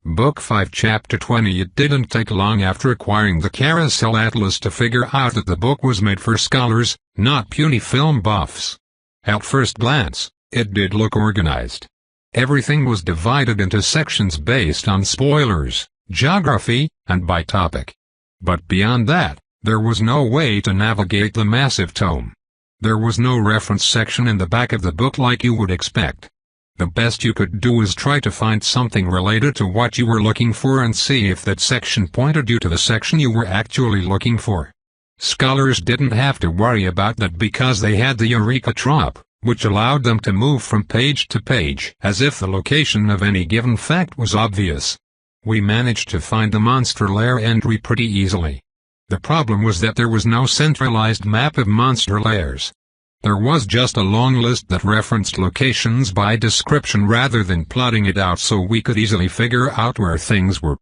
Book 5 Chapter 20. It didn't take long after acquiring the Carousel Atlas to figure out that the book was made for scholars, not puny film buffs. At first glance, it did look organized. Everything was divided into sections based on spoilers, geography, and by topic. But beyond that, there was no way to navigate the massive tome. There was no reference section in the back of the book like you would expect. The best you could do is try to find something related to what you were looking for and see if that section pointed you to the section you were actually looking for. Scholars didn't have to worry about that because they had the Eureka Trop, which allowed them to move from page to page as if the location of any given fact was obvious. We managed to find the monster lair entry pretty easily. The problem was that there was no centralized map of monster lairs. There was just a long list that referenced locations by description rather than plotting it out so we could easily figure out where things were.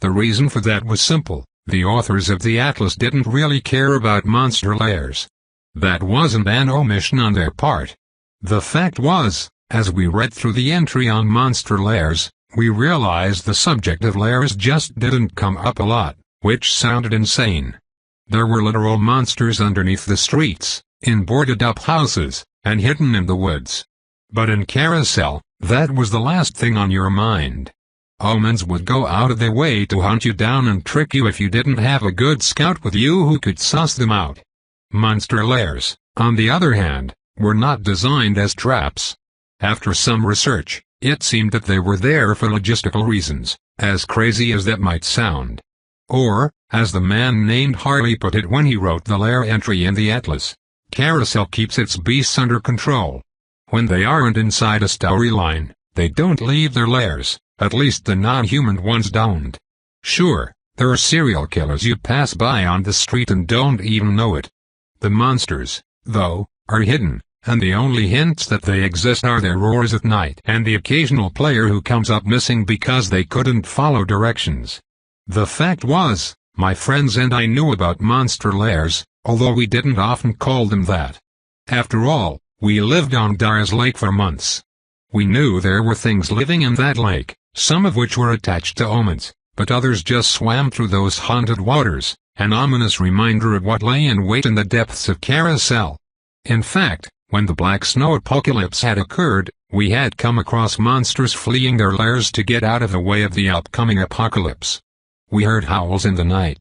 The reason for that was simple: the authors of the atlas didn't really care about monster lairs. That wasn't an omission on their part. The fact was, as we read through the entry on monster lairs, we realized the subject of lairs just didn't come up a lot, which sounded insane. There were literal monsters underneath the streets, in boarded-up houses, and hidden in the woods. But in Carousel, that was the last thing on your mind. Omens would go out of their way to hunt you down and trick you if you didn't have a good scout with you who could suss them out. Monster lairs, on the other hand, were not designed as traps. After some research, it seemed that they were there for logistical reasons, as crazy as that might sound. Or, as the man named Harley put it when he wrote the lair entry in the atlas, Carousel keeps its beasts under control. When they aren't inside a storyline, they don't leave their lairs, at least the non-human ones don't. Sure, there are serial killers you pass by on the street and don't even know it. The monsters, though, are hidden, and the only hints that they exist are their roars at night and the occasional player who comes up missing because they couldn't follow directions. The fact was, my friends and I knew about monster lairs, although we didn't often call them that. After all, we lived on Dyer's Lake for months. We knew there were things living in that lake, some of which were attached to omens, but others just swam through those haunted waters, an ominous reminder of what lay in wait in the depths of Carousel. In fact, when the Black Snow Apocalypse had occurred, we had come across monsters fleeing their lairs to get out of the way of the upcoming apocalypse. We heard howls in the night.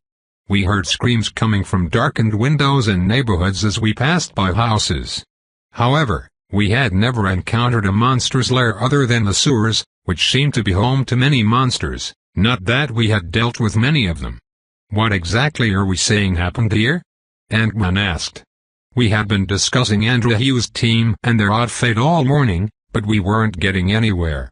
We heard screams coming from darkened windows in neighborhoods as we passed by houses. However, we had never encountered a monster's lair other than the sewers, which seemed to be home to many monsters, not that we had dealt with many of them. What exactly are we saying happened here? Ant-Man asked. We had been discussing Andrew Hughes' team and their odd fate all morning, but we weren't getting anywhere.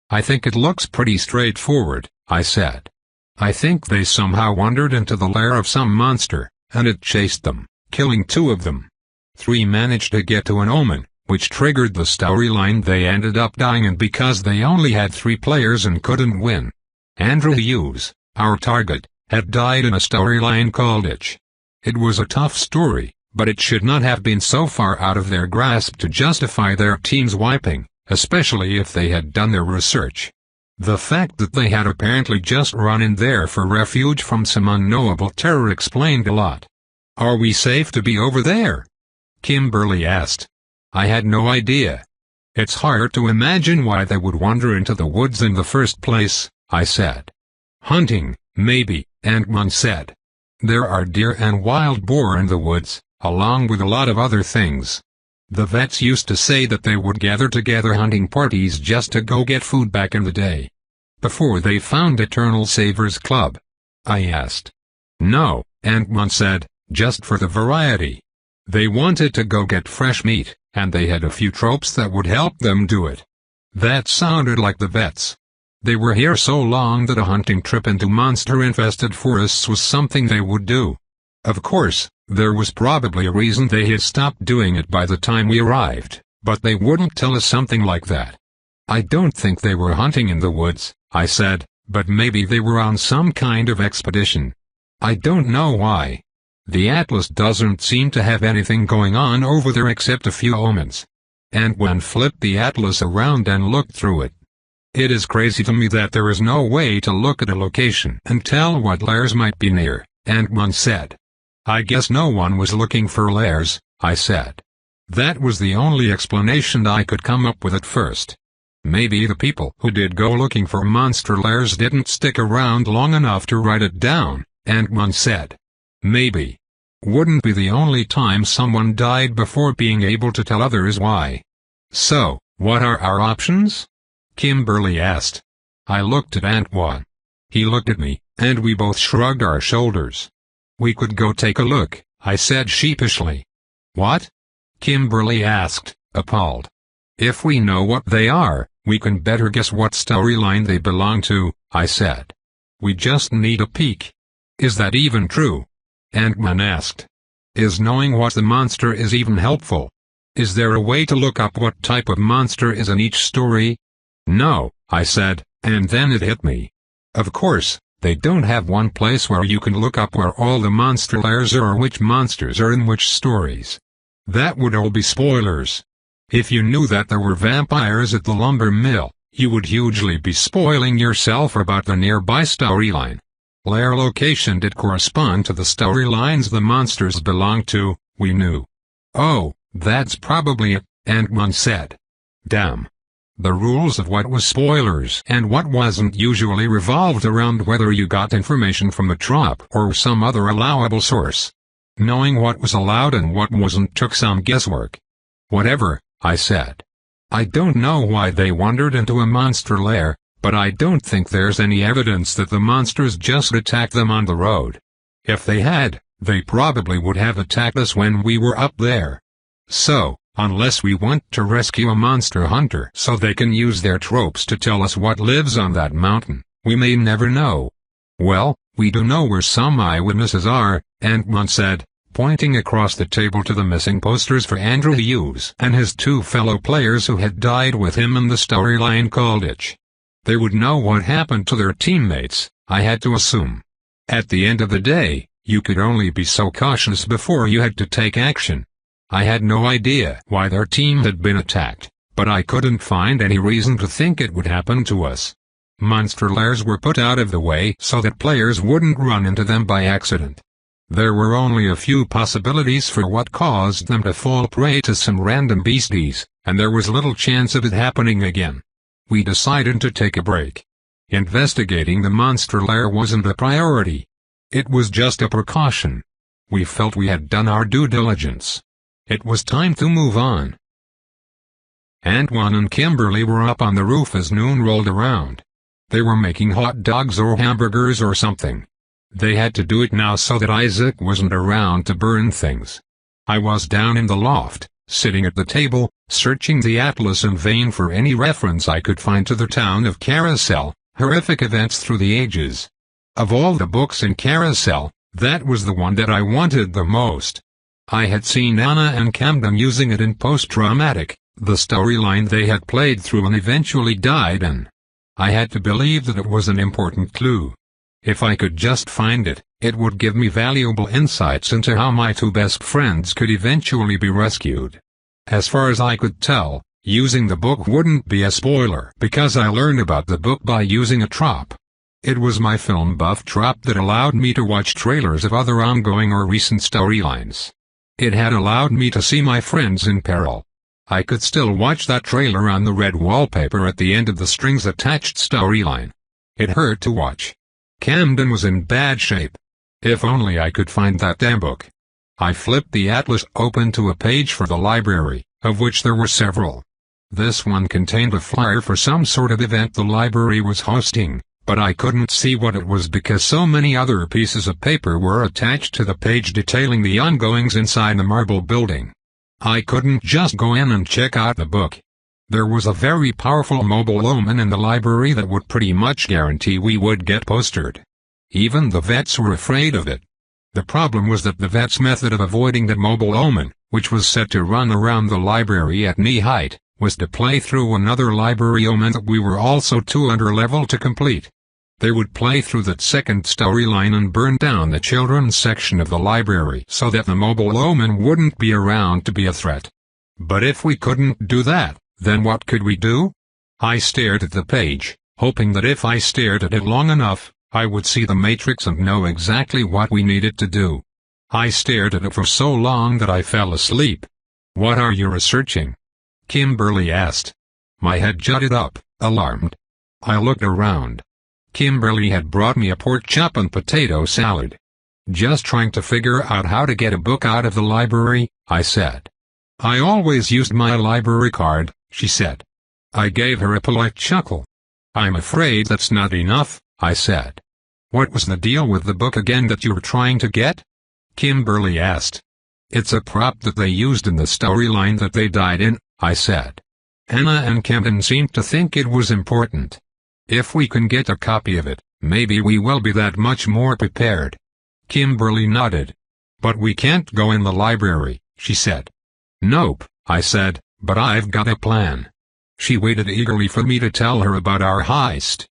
I think it looks pretty straightforward, I said. I think they somehow wandered into the lair of some monster, and it chased them, killing 2 of them. 3 managed to get to an omen, which triggered the storyline. They ended up dying, and because they only had 3 players and couldn't win. Andrew Hughes, our target, had died in a storyline called Itch. It was a tough story, but it should not have been so far out of their grasp to justify their team's wiping, especially if they had done their research. The fact that they had apparently just run in there for refuge from some unknowable terror explained a lot. Are we safe to be over there? Kimberly asked. I had no idea. It's hard to imagine why they would wander into the woods in the first place, I said. Hunting, maybe, Ant-Man said. There are deer and wild boar in the woods, along with a lot of other things. The vets used to say that they would gather together hunting parties just to go get food back in the day. Before they found Eternal Savers Club. I asked. No, Ant-Man said, just for the variety. They wanted to go get fresh meat, and they had a few tropes that would help them do it. That sounded like the vets. They were here so long that a hunting trip into monster-infested forests was something they would do. Of course, there was probably a reason they had stopped doing it by the time we arrived, but they wouldn't tell us something like that. I don't think they were hunting in the woods, I said, but maybe they were on some kind of expedition. I don't know why. The atlas doesn't seem to have anything going on over there except a few omens. Ant-Man flipped the atlas around and looked through it. It is crazy to me that there is no way to look at a location and tell what lairs might be near, Ant-Man said. I guess no one was looking for lairs, I said. That was the only explanation I could come up with at first. Maybe the people who did go looking for monster lairs didn't stick around long enough to write it down, Ant-Man said. Maybe. Wouldn't be the only time someone died before being able to tell others why. So, what are our options? Kimberly asked. I looked at Ant-Man. He looked at me, and we both shrugged our shoulders. We could go take a look, I said sheepishly. What? Kimberly asked, appalled. If we know what they are, we can better guess what storyline they belong to, I said. We just need a peek. Is that even true? Ant-Man asked. Is knowing what the monster is even helpful? Is there a way to look up what type of monster is in each story? No, I said, and then it hit me. Of course, they don't have one place where you can look up where all the monster lairs are or which monsters are in which stories. That would all be spoilers. If you knew that there were vampires at the lumber mill, you would hugely be spoiling yourself about the nearby storyline. Lair location did correspond to the storylines the monsters belonged to, we knew. Oh, that's probably it, Ant-Man said. Damn. The rules of what was spoilers and what wasn't usually revolved around whether you got information from a trop or some other allowable source. Knowing what was allowed and what wasn't took some guesswork. Whatever, I said. I don't know why they wandered into a monster lair, but I don't think there's any evidence that the monsters just attacked them on the road. If they had, they probably would have attacked us when we were up there. So, unless we want to rescue a monster hunter so they can use their tropes to tell us what lives on that mountain, we may never know. Well, we do know where some eyewitnesses are, Ant-Man said, pointing across the table to the missing posters for Andrew Hughes and his two fellow players who had died with him in the storyline called Itch. They would know what happened to their teammates, I had to assume. At the end of the day, you could only be so cautious before you had to take action. I had no idea why their team had been attacked, but I couldn't find any reason to think it would happen to us. Monster lairs were put out of the way so that players wouldn't run into them by accident. There were only a few possibilities for what caused them to fall prey to some random beasties, and there was little chance of it happening again. We decided to take a break. Investigating the monster lair wasn't a priority. It was just a precaution. We felt we had done our due diligence. It was time to move on. Ant-Man and Kimberly were up on the roof as noon rolled around. They were making hot dogs or hamburgers or something. They had to do it now so that Isaac wasn't around to burn things. I was down in the loft, sitting at the table, searching the atlas in vain for any reference I could find to the town of Carousel, horrific events through the ages. Of all the books in Carousel, that was the one that I wanted the most. I had seen Anna and Camden using it in Post-Traumatic, the storyline they had played through and eventually died in. I had to believe that it was an important clue. If I could just find it, it would give me valuable insights into how my two best friends could eventually be rescued. As far as I could tell, using the book wouldn't be a spoiler because I learned about the book by using a trop. It was my film buff trop that allowed me to watch trailers of other ongoing or recent storylines. It had allowed me to see my friends in peril. I could still watch that trailer on the red wallpaper at the end of the strings-attached storyline. It hurt to watch. Camden was in bad shape. If only I could find that damn book. I flipped the atlas open to a page for the library, of which there were several. This one contained a flyer for some sort of event the library was hosting, but I couldn't see what it was because so many other pieces of paper were attached to the page detailing the ongoings inside the marble building. I couldn't just go in and check out the book. There was a very powerful mobile omen in the library that would pretty much guarantee we would get postered. Even the vets were afraid of it. The problem was that the vets' method of avoiding the mobile omen, which was set to run around the library at knee height, was to play through another library omen that we were also too under-level to complete. They would play through that second storyline and burn down the children's section of the library so that the mobile omen wouldn't be around to be a threat. But if we couldn't do that, then what could we do? I stared at the page, hoping that if I stared at it long enough, I would see the matrix and know exactly what we needed to do. I stared at it for so long that I fell asleep. "What are you researching?" Kimberly asked. My head jutted up, alarmed. I looked around. Kimberly had brought me a pork chop and potato salad. "Just trying to figure out how to get a book out of the library," I said. "I always used my library card," she said. I gave her a polite chuckle. "I'm afraid that's not enough," I said. "What was the deal with the book again that you were trying to get?" Kimberly asked. "It's a prop that they used in the storyline that they died in," I said. "Anna and Camden seemed to think it was important. If we can get a copy of it, maybe we will be that much more prepared." Kimberly nodded. "But we can't go in the library," she said. "Nope," I said, "but I've got a plan." She waited eagerly for me to tell her about our heist.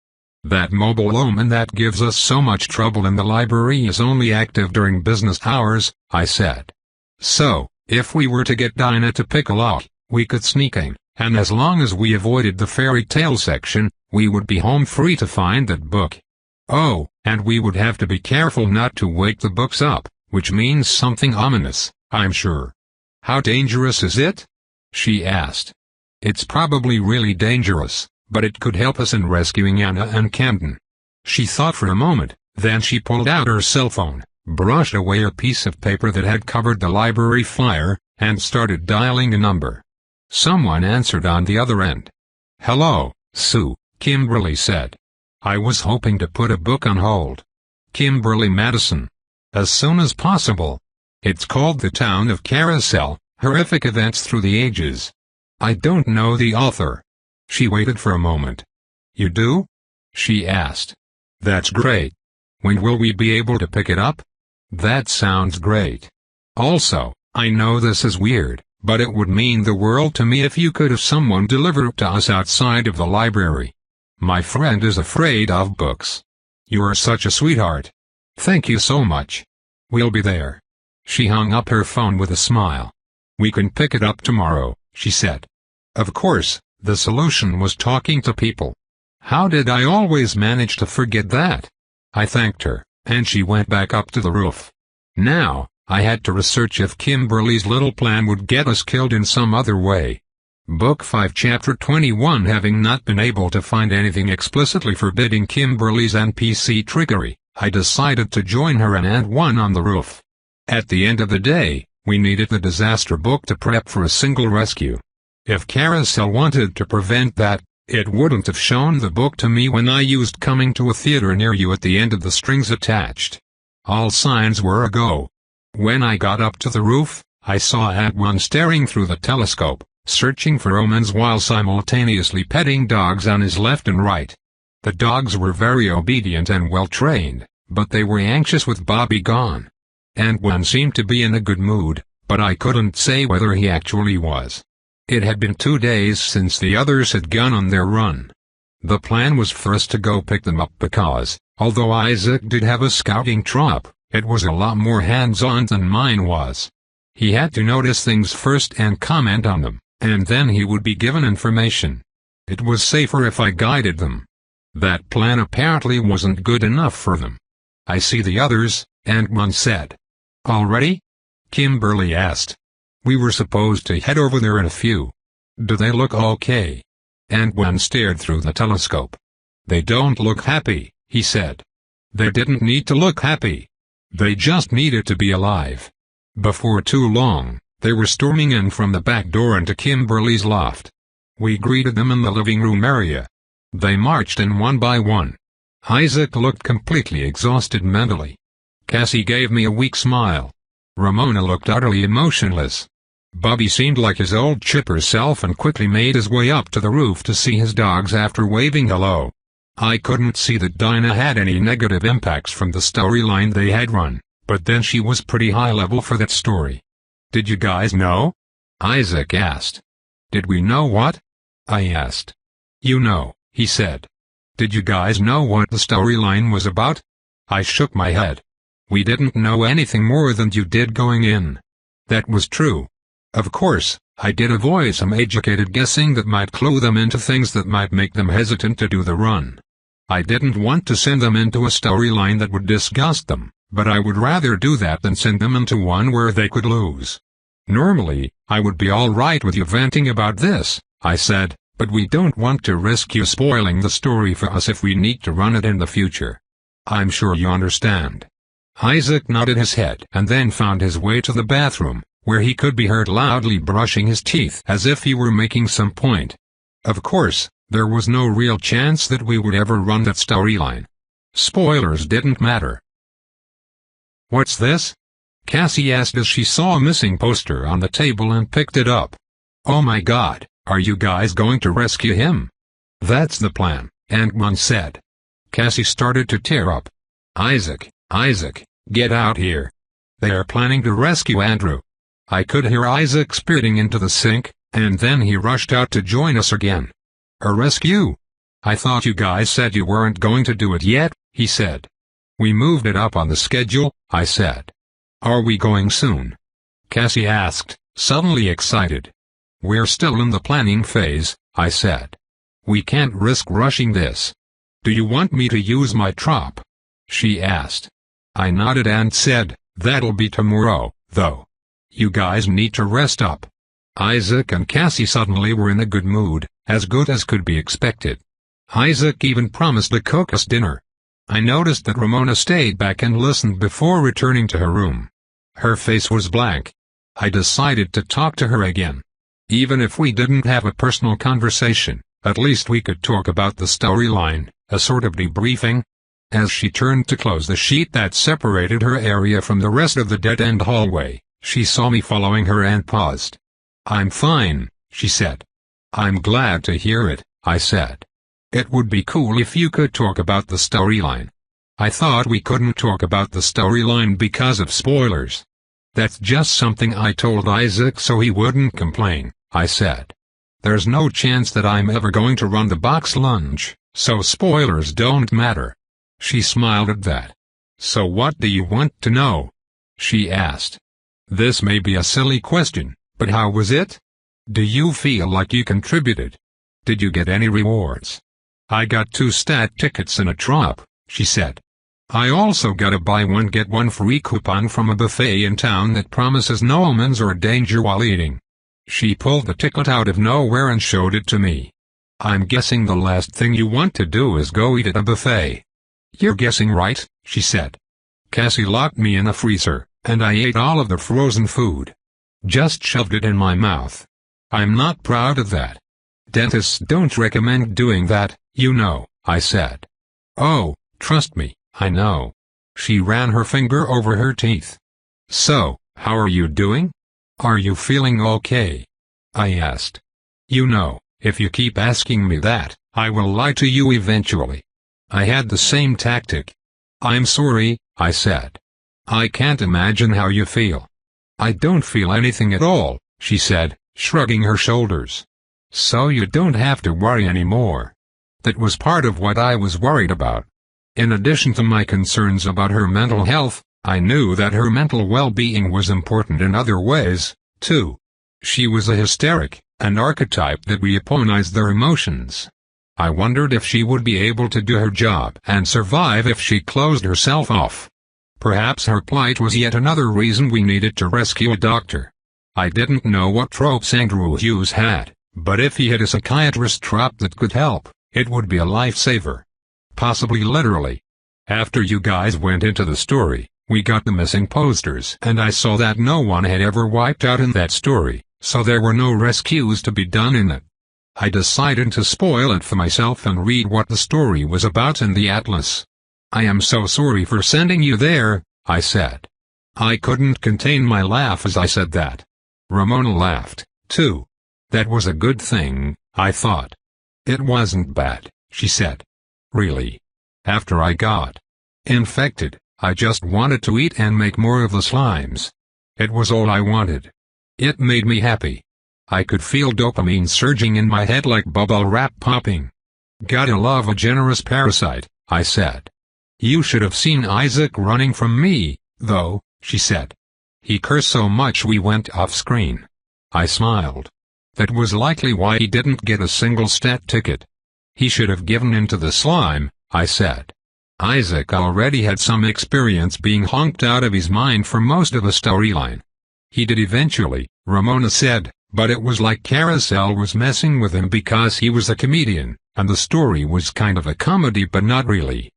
"That mobile omen that gives us so much trouble in the library is only active during business hours," I said. "So, if we were to get Dinah to pick a lock, we could sneak in, and as long as we avoided the fairy tale section, we would be home free to find that book. Oh, and we would have to be careful not to wake the books up, which means something ominous, I'm sure." "How dangerous is it?" she asked. "It's probably really dangerous, but it could help us in rescuing Anna and Camden." She thought for a moment, then she pulled out her cell phone, brushed away a piece of paper that had covered the library flyer, and started dialing a number. Someone answered on the other end. "Hello, Sue," Kimberly said. "I was hoping to put a book on hold." "Kimberly Madison. As soon as possible. It's called The Town of Carousel, Horrific Events Through the Ages. I don't know the author." She waited for a moment. "You do?" she asked. "That's great. When will we be able to pick it up?" "That sounds great. Also, I know this is weird, but it would mean the world to me if you could have someone deliver it to us outside of the library. My friend is afraid of books. You are such a sweetheart. Thank you so much. We'll be there." She hung up her phone with a smile. "We can pick it up tomorrow," she said. Of course, the solution was talking to people. How did I always manage to forget that? I thanked her, and she went back up to the roof. Now, I had to research if Kimberly's little plan would get us killed in some other way. Book 5 Chapter 21. Having not been able to find anything explicitly forbidding Kimberly's NPC trickery, I decided to join her and add one on the roof. At the end of the day, we needed the disaster book to prep for a single rescue. If Carousel wanted to prevent that, it wouldn't have shown the book to me when I used "coming to a theater near you" at the end of the strings attached. All signs were a go. When I got up to the roof, I saw Ad1 staring through the telescope, searching for omens while simultaneously petting dogs on his left and right. The dogs were very obedient and well-trained, but they were anxious with Bobby gone. Ad1 seemed to be in a good mood, but I couldn't say whether he actually was. It had been 2 days since the others had gone on their run. The plan was for us to go pick them up because, although Isaac did have a scouting troop, it was a lot more hands-on than mine was. He had to notice things first and comment on them, and then he would be given information. It was safer if I guided them. That plan apparently wasn't good enough for them. "I see the others," Ad1 said. "Already?" Kimberly asked. "We were supposed to head over there in a few. Do they look okay?" Ad1 stared through the telescope. "They don't look happy," he said. "They didn't need to look happy. They just needed to be alive." Before too long, they were storming in from the back door into Kimberly's loft. We greeted them in the living room area. They marched in one by one. Isaac looked completely exhausted mentally. Cassie gave me a weak smile. Ramona looked utterly emotionless. Bobby seemed like his old chipper self and quickly made his way up to the roof to see his dogs after waving hello. I couldn't see that Dinah had any negative impacts from the storyline they had run, but then she was pretty high level for that story. "Did you guys know?" Isaac asked. "Did we know what?" I asked. "You know," he said. "Did you guys know what the storyline was about?" I shook my head. "We didn't know anything more than you did going in." That was true. Of course, I did avoid some educated guessing that might clue them into things that might make them hesitant to do the run. I didn't want to send them into a storyline that would disgust them, but I would rather do that than send them into one where they could lose. Normally, I would be alright with you venting about this, I said, but we don't want to risk you spoiling the story for us if we need to run it in the future. I'm sure you understand. Isaac nodded his head and then found his way to the bathroom, where he could be heard loudly brushing his teeth as if he were making some point. Of course, there was no real chance that we would ever run that storyline. Spoilers didn't matter. "What's this?" Cassie asked as she saw a missing poster on the table and picked it up. "Oh my God, are you guys going to rescue him?" "That's the plan," Ant-Man said. Cassie started to tear up. Isaac, get out here. They are planning to rescue Andrew." I could hear Isaac spitting into the sink, and then he rushed out to join us again. "A rescue? I thought you guys said you weren't going to do it yet," he said. "We moved it up on the schedule," I said. "Are we going soon?" Cassie asked, suddenly excited. "We're still in the planning phase," I said. "We can't risk rushing this." "Do you want me to use my trop?" she asked. I nodded and said, "That'll be tomorrow, though. You guys need to rest up." Isaac and Cassie suddenly were in a good mood, as good as could be expected. Isaac even promised to cook us dinner. I noticed that Ramona stayed back and listened before returning to her room. Her face was blank. I decided to talk to her again. Even if we didn't have a personal conversation, at least we could talk about the storyline, a sort of debriefing. As she turned to close the sheet that separated her area from the rest of the dead-end hallway, she saw me following her and paused. "I'm fine," she said. "I'm glad to hear it," I said. "It would be cool if you could talk about the storyline." I thought we couldn't talk about the storyline because of spoilers. "That's just something I told Isaac so he wouldn't complain," I said. "There's no chance that I'm ever going to run the box lunch, so spoilers don't matter." She smiled at that. "So what do you want to know?" she asked. This may be a silly question, but how was it? Do you feel like you contributed? Did you get any rewards? "I got 2 stat tickets and a trop," she said. "I also got a buy one get one free coupon from a buffet in town that promises no omens or danger while eating." She pulled the ticket out of nowhere and showed it to me. "I'm guessing the last thing you want to do is go eat at a buffet." "You're guessing right," she said. Cassie locked me in a freezer, and I ate all of the frozen food. Just shoved it in my mouth. I'm not proud of that. "Dentists don't recommend doing that, you know," I said. "Oh, trust me, I know." She ran her finger over her teeth. "So, how are you doing? Are you feeling okay?" I asked. "You know, if you keep asking me that, I will lie to you eventually." I had the same tactic. "I'm sorry," I said. "I can't imagine how you feel." "I don't feel anything at all," she said, shrugging her shoulders. "So you don't have to worry anymore." That was part of what I was worried about. In addition to my concerns about her mental health, I knew that her mental well-being was important in other ways, too. She was a hysteric, an archetype that weaponized their emotions. I wondered if she would be able to do her job and survive if she closed herself off. Perhaps her plight was yet another reason we needed to rescue a doctor. I didn't know what tropes Andrew Hughes had, but if he had a psychiatrist trop that could help, it would be a lifesaver. Possibly literally. After you guys went into the story, we got the missing posters and I saw that no one had ever wiped out in that story, so there were no rescues to be done in it. I decided to spoil it for myself and read what the story was about in the atlas. "I am so sorry for sending you there," I said. I couldn't contain my laugh as I said that. Ramona laughed, too. That was a good thing, I thought. "It wasn't bad," she said. "Really. After I got infected, I just wanted to eat and make more of the slimes. It was all I wanted. It made me happy. I could feel dopamine surging in my head like bubble wrap popping. Gotta love a generous parasite," I said. "You should have seen Isaac running from me, though," she said. "He cursed so much we went off screen. I smiled. That was likely why he didn't get a single stat ticket. He should have given in to the slime, I said. Isaac already had some experience being honked out of his mind for most of a storyline. He did eventually, Ramona said, but it was like Carousel was messing with him because he was a comedian, and the story was kind of a comedy but not really.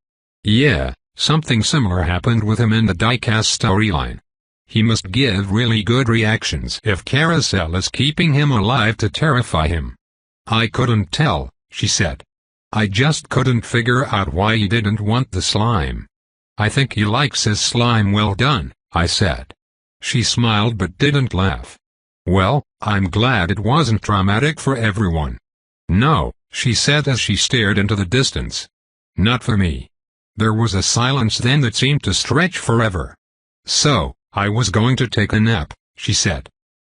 Yeah, something similar happened with him in the diecast storyline. He must give really good reactions if Carousel is keeping him alive to terrify him. I couldn't tell, she said. I just couldn't figure out why he didn't want the slime. I think he likes his slime well done, I said. She smiled but didn't laugh. Well, I'm glad it wasn't traumatic for everyone. No, she said as she stared into the distance. Not for me. There was a silence then that seemed to stretch forever. So, I was going to take a nap, she said.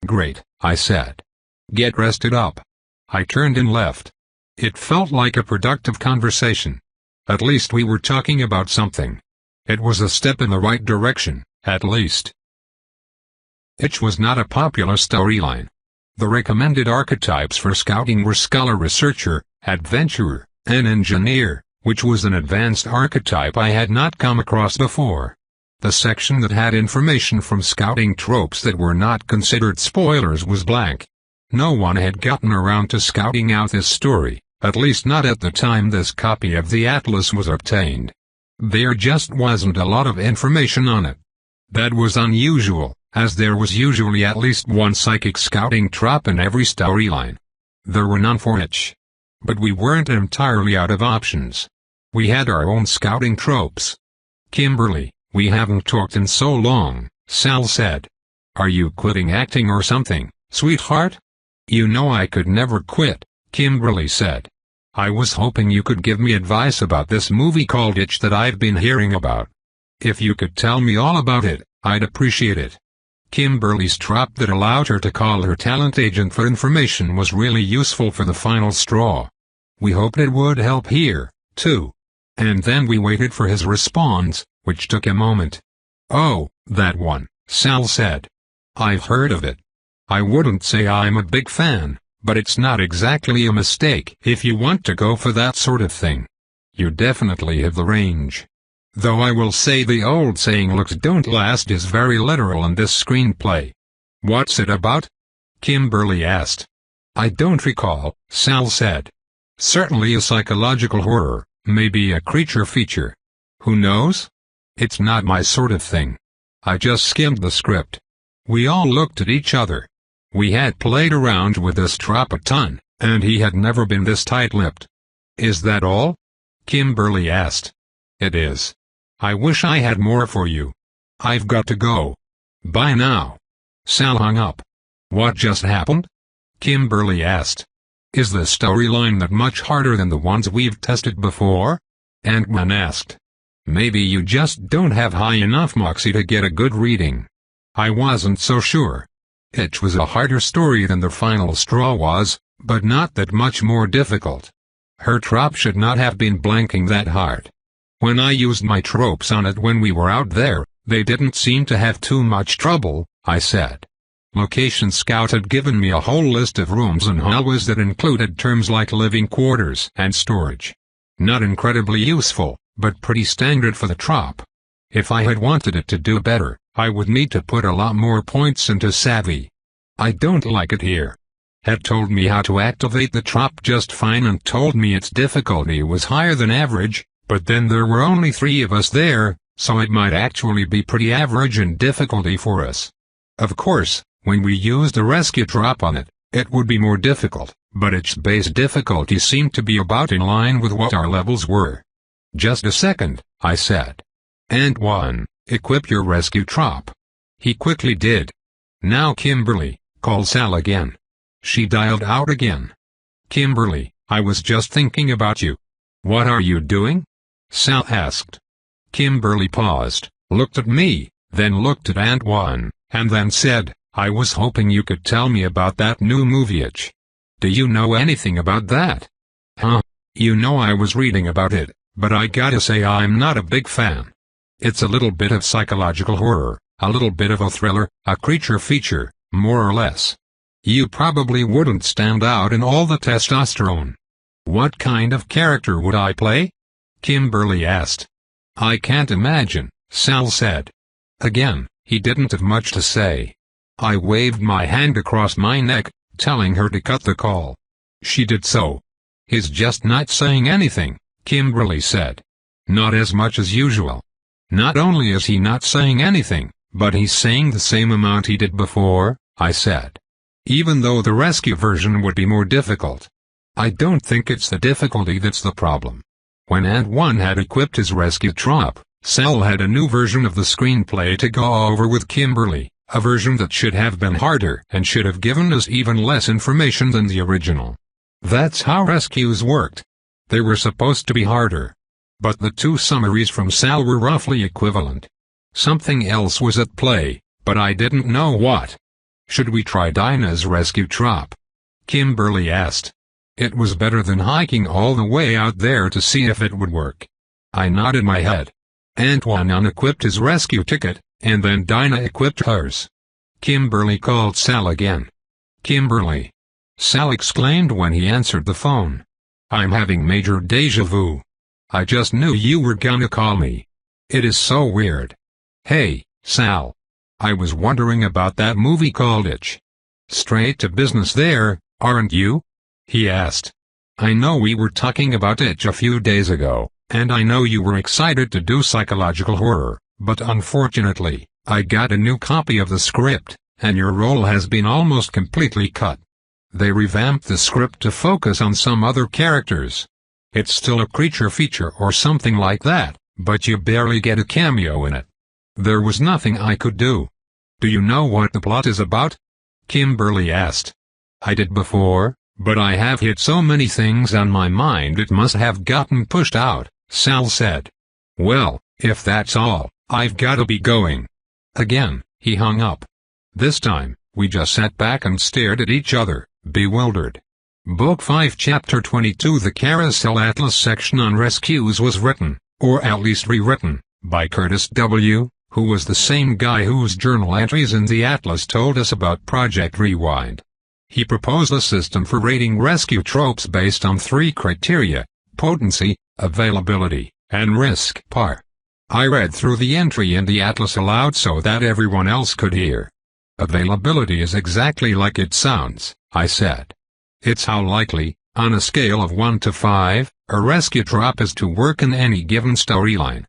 Great, I said. Get rested up. I turned and left. It felt like a productive conversation. At least we were talking about something. It was a step in the right direction, at least. It was not a popular storyline. The recommended archetypes for scouting were scholar-researcher, adventurer, and engineer, which was an advanced archetype I had not come across before. The section that had information from scouting tropes that were not considered spoilers was blank. No one had gotten around to scouting out this story, at least not at the time this copy of the Atlas was obtained. There just wasn't a lot of information on it. That was unusual, as there was usually at least one psychic scouting trop in every storyline. There were none for each. But we weren't entirely out of options. We had our own scouting tropes. Kimberly, we haven't talked in so long, Sal said. Are you quitting acting or something, sweetheart? You know I could never quit, Kimberly said. I was hoping you could give me advice about this movie called Itch that I've been hearing about. If you could tell me all about it, I'd appreciate it. Kimberly's trop that allowed her to call her talent agent for information was really useful for the final straw. We hoped it would help here, too. And then we waited for his response, which took a moment. Oh, that one, Sal said. I've heard of it. I wouldn't say I'm a big fan, but it's not exactly a mistake if you want to go for that sort of thing. You definitely have the range. Though I will say the old saying looks don't last is very literal in this screenplay. What's it about? Kimberly asked. I don't recall, Sal said. Certainly a psychological horror, maybe a creature feature. Who knows? It's not my sort of thing. I just skimmed the script. We all looked at each other. We had played around with this trop a ton, and he had never been this tight-lipped. Is that all? Kimberly asked. It is. I wish I had more for you. I've got to go. Bye now. Sal hung up. What just happened? Kimberly asked. Is the storyline that much harder than the ones we've tested before? Ant-Man asked. Maybe you just don't have high enough moxie to get a good reading. I wasn't so sure. It was a harder story than the final straw was, but not that much more difficult. Her trop should not have been blanking that hard. When I used my tropes on it when we were out there, they didn't seem to have too much trouble, I said. Location Scout had given me a whole list of rooms and hallways that included terms like living quarters and storage. Not incredibly useful, but pretty standard for the trop. If I had wanted it to do better, I would need to put a lot more points into Savvy. I don't like it here. Had told me how to activate the trop just fine and told me its difficulty was higher than average, but then there were only 3 of us there, so it might actually be pretty average in difficulty for us. Of course, when we used a rescue trop on it, it would be more difficult, but its base difficulty seemed to be about in line with what our levels were. Just a second, I said. Ant-1, equip your rescue trop. He quickly did. Now Kimberly, call Sal again. She dialed out again. Kimberly, I was just thinking about you. What are you doing? Sal asked. Kimberly paused, looked at me, then looked at Ant-1, and then said, I was hoping you could tell me about that new movie Itch. Do you know anything about that? Huh? You know I was reading about it, but I gotta say I'm not a big fan. It's a little bit of psychological horror, a little bit of a thriller, a creature feature, more or less. You probably wouldn't stand out in all the testosterone. What kind of character would I play? Kimberly asked. I can't imagine, Sal said. Again, he didn't have much to say. I waved my hand across my neck, telling her to cut the call. She did so. He's just not saying anything, Kimberly said. Not as much as usual. Not only is he not saying anything, but he's saying the same amount he did before, I said. Even though the rescue version would be more difficult. I don't think it's the difficulty that's the problem. When Ant 1 had equipped his rescue trop, Sal had a new version of the screenplay to go over with Kimberly, a version that should have been harder and should have given us even less information than the original. That's how rescues worked. They were supposed to be harder. But the two summaries from Sal were roughly equivalent. Something else was at play, but I didn't know what. Should we try Dinah's rescue trop? Kimberly asked. It was better than hiking all the way out there to see if it would work. I nodded my head. Antoine unequipped his rescue ticket, and then Dinah equipped hers. Kimberly called Sal again. Kimberly. Sal exclaimed when he answered the phone. I'm having major déjà vu. I just knew you were gonna call me. It is so weird. Hey, Sal. I was wondering about that movie called Itch. Straight to business there, aren't you? He asked. I know we were talking about Itch a few days ago, and I know you were excited to do psychological horror, but unfortunately, I got a new copy of the script, and your role has been almost completely cut. They revamped the script to focus on some other characters. It's still a creature feature or something like that, but you barely get a cameo in it. There was nothing I could do. Do you know what the plot is about? Kimberly asked. I did before, but I have hit so many things on my mind it must have gotten pushed out, Sal said. Well, if that's all, I've gotta be going. Again, he hung up. This time, we just sat back and stared at each other, bewildered. Book 5 Chapter 22 The Carousel Atlas section on rescues was written, or at least rewritten, by Curtis W., who was the same guy whose journal entries in the Atlas told us about Project Rewind. He proposed a system for rating rescue tropes based on 3 criteria: potency, availability, and risk par. I read through the entry in the Atlas aloud so that everyone else could hear. Availability is exactly like it sounds, I said. It's how likely, on a scale of 1 to 5, a rescue trop is to work in any given storyline.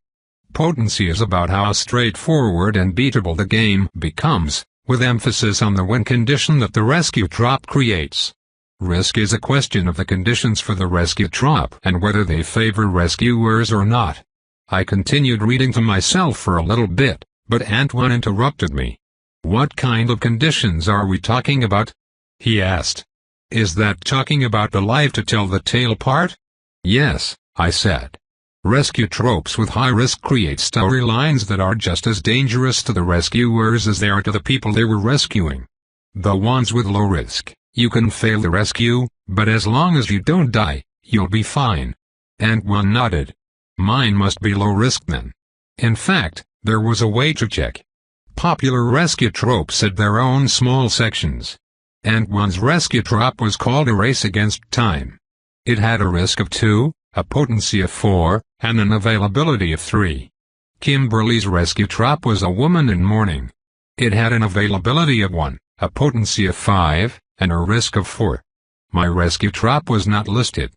Potency is about how straightforward and beatable the game becomes, with emphasis on the win condition that the rescue trop creates. Risk is a question of the conditions for the rescue trop and whether they favor rescuers or not. I continued reading to myself for a little bit, but Antoine interrupted me. What kind of conditions are we talking about? He asked. Is that talking about the live to tell the tale part? Yes, I said. Rescue tropes with high risk create storylines that are just as dangerous to the rescuers as they are to the people they were rescuing. The ones with low risk, you can fail the rescue, but as long as you don't die, you'll be fine. Antoine nodded. Mine must be low risk then. In fact, there was a way to check. Popular rescue tropes had their own small sections. Antoine's rescue trop was called A Race Against Time. It had a risk of 2, a potency of 4, and an availability of 3. Kimberly's rescue trop was A Woman in Mourning. It had an availability of 1, a potency of 5, and a risk of 4. My rescue trop was not listed.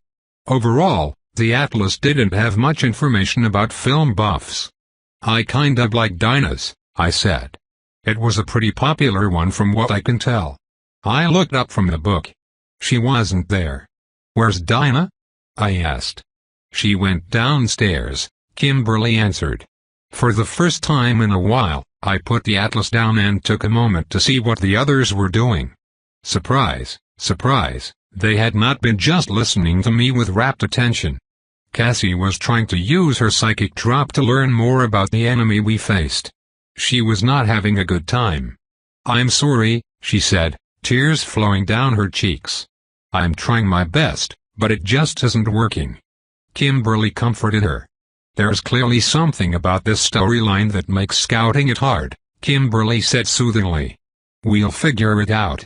Overall, the Atlas didn't have much information about film buffs. I kinda like Dinah's, I said. It was a pretty popular one from what I can tell. I looked up from the book. She wasn't there. Where's Dinah? I asked. She went downstairs, Kimberly answered. For the first time in a while, I put the Atlas down and took a moment to see what the others were doing. Surprise, surprise, they had not been just listening to me with rapt attention. Cassie was trying to use her psychic trop to learn more about the enemy we faced. She was not having a good time. I'm sorry, she said, tears flowing down her cheeks. I'm trying my best, but it just isn't working. Kimberly comforted her. There's clearly something about this storyline that makes scouting it hard, Kimberly said soothingly. We'll figure it out.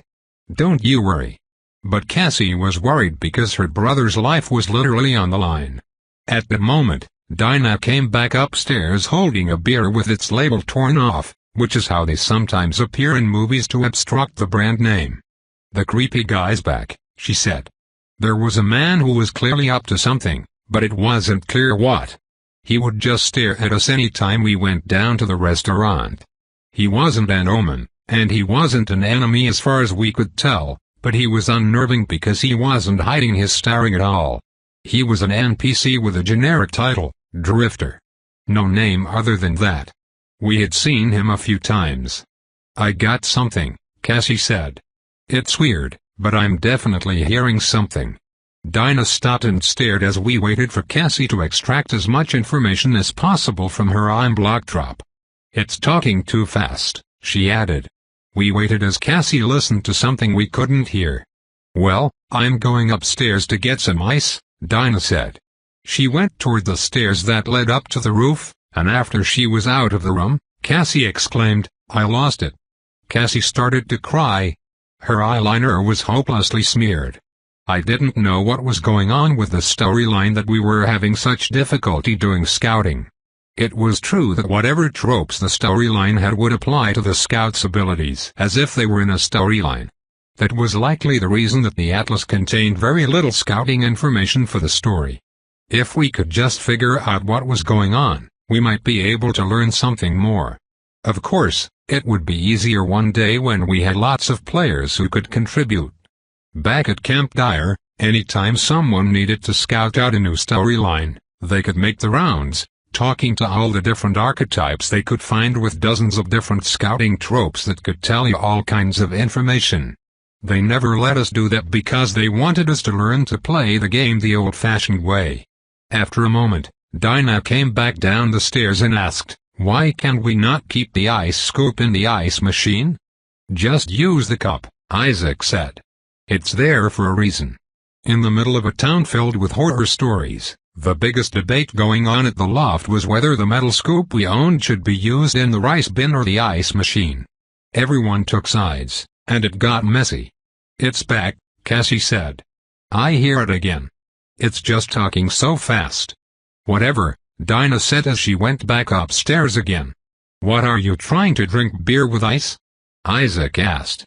Don't you worry. But Cassie was worried because her brother's life was literally on the line. At that moment, Dinah came back upstairs holding a beer with its label torn off, which is how they sometimes appear in movies to obstruct the brand name. "The creepy guy's back," she said. There was a man who was clearly up to something, but it wasn't clear what. He would just stare at us any time we went down to the restaurant. He wasn't an omen, and he wasn't an enemy as far as we could tell, but he was unnerving because he wasn't hiding his staring at all. He was an NPC with a generic title, Drifter. No name other than that. We had seen him a few times. "I got something," Cassie said. "It's weird, but I'm definitely hearing something." Dinah stopped and stared as we waited for Cassie to extract as much information as possible from her block drop. "It's talking too fast," she added. We waited as Cassie listened to something we couldn't hear. "Well, I'm going upstairs to get some ice," Dinah said. She went toward the stairs that led up to the roof, and after she was out of the room, Cassie exclaimed, "I lost it." Cassie started to cry. Her eyeliner was hopelessly smeared. I didn't know what was going on with the storyline that we were having such difficulty doing scouting. It was true that whatever tropes the storyline had would apply to the scout's abilities as if they were in a storyline. That was likely the reason that the atlas contained very little scouting information for the story. If we could just figure out what was going on, we might be able to learn something more. Of course, it would be easier one day when we had lots of players who could contribute. Back at Camp Dyer, anytime someone needed to scout out a new storyline, they could make the rounds, talking to all the different archetypes they could find with dozens of different scouting tropes that could tell you all kinds of information. They never let us do that because they wanted us to learn to play the game the old-fashioned way. After a moment, Dinah came back down the stairs and asked, "Why can't we not keep the ice scoop in the ice machine?" "Just use the cup," Isaac said. "It's there for a reason." In the middle of a town filled with horror stories, the biggest debate going on at the loft was whether the metal scoop we owned should be used in the rice bin or the ice machine. Everyone took sides, and it got messy. "It's back," Cassie said. "I hear it again. It's just talking so fast." "Whatever," Dinah said as she went back upstairs again. "What are you trying to drink beer with ice?" Isaac asked.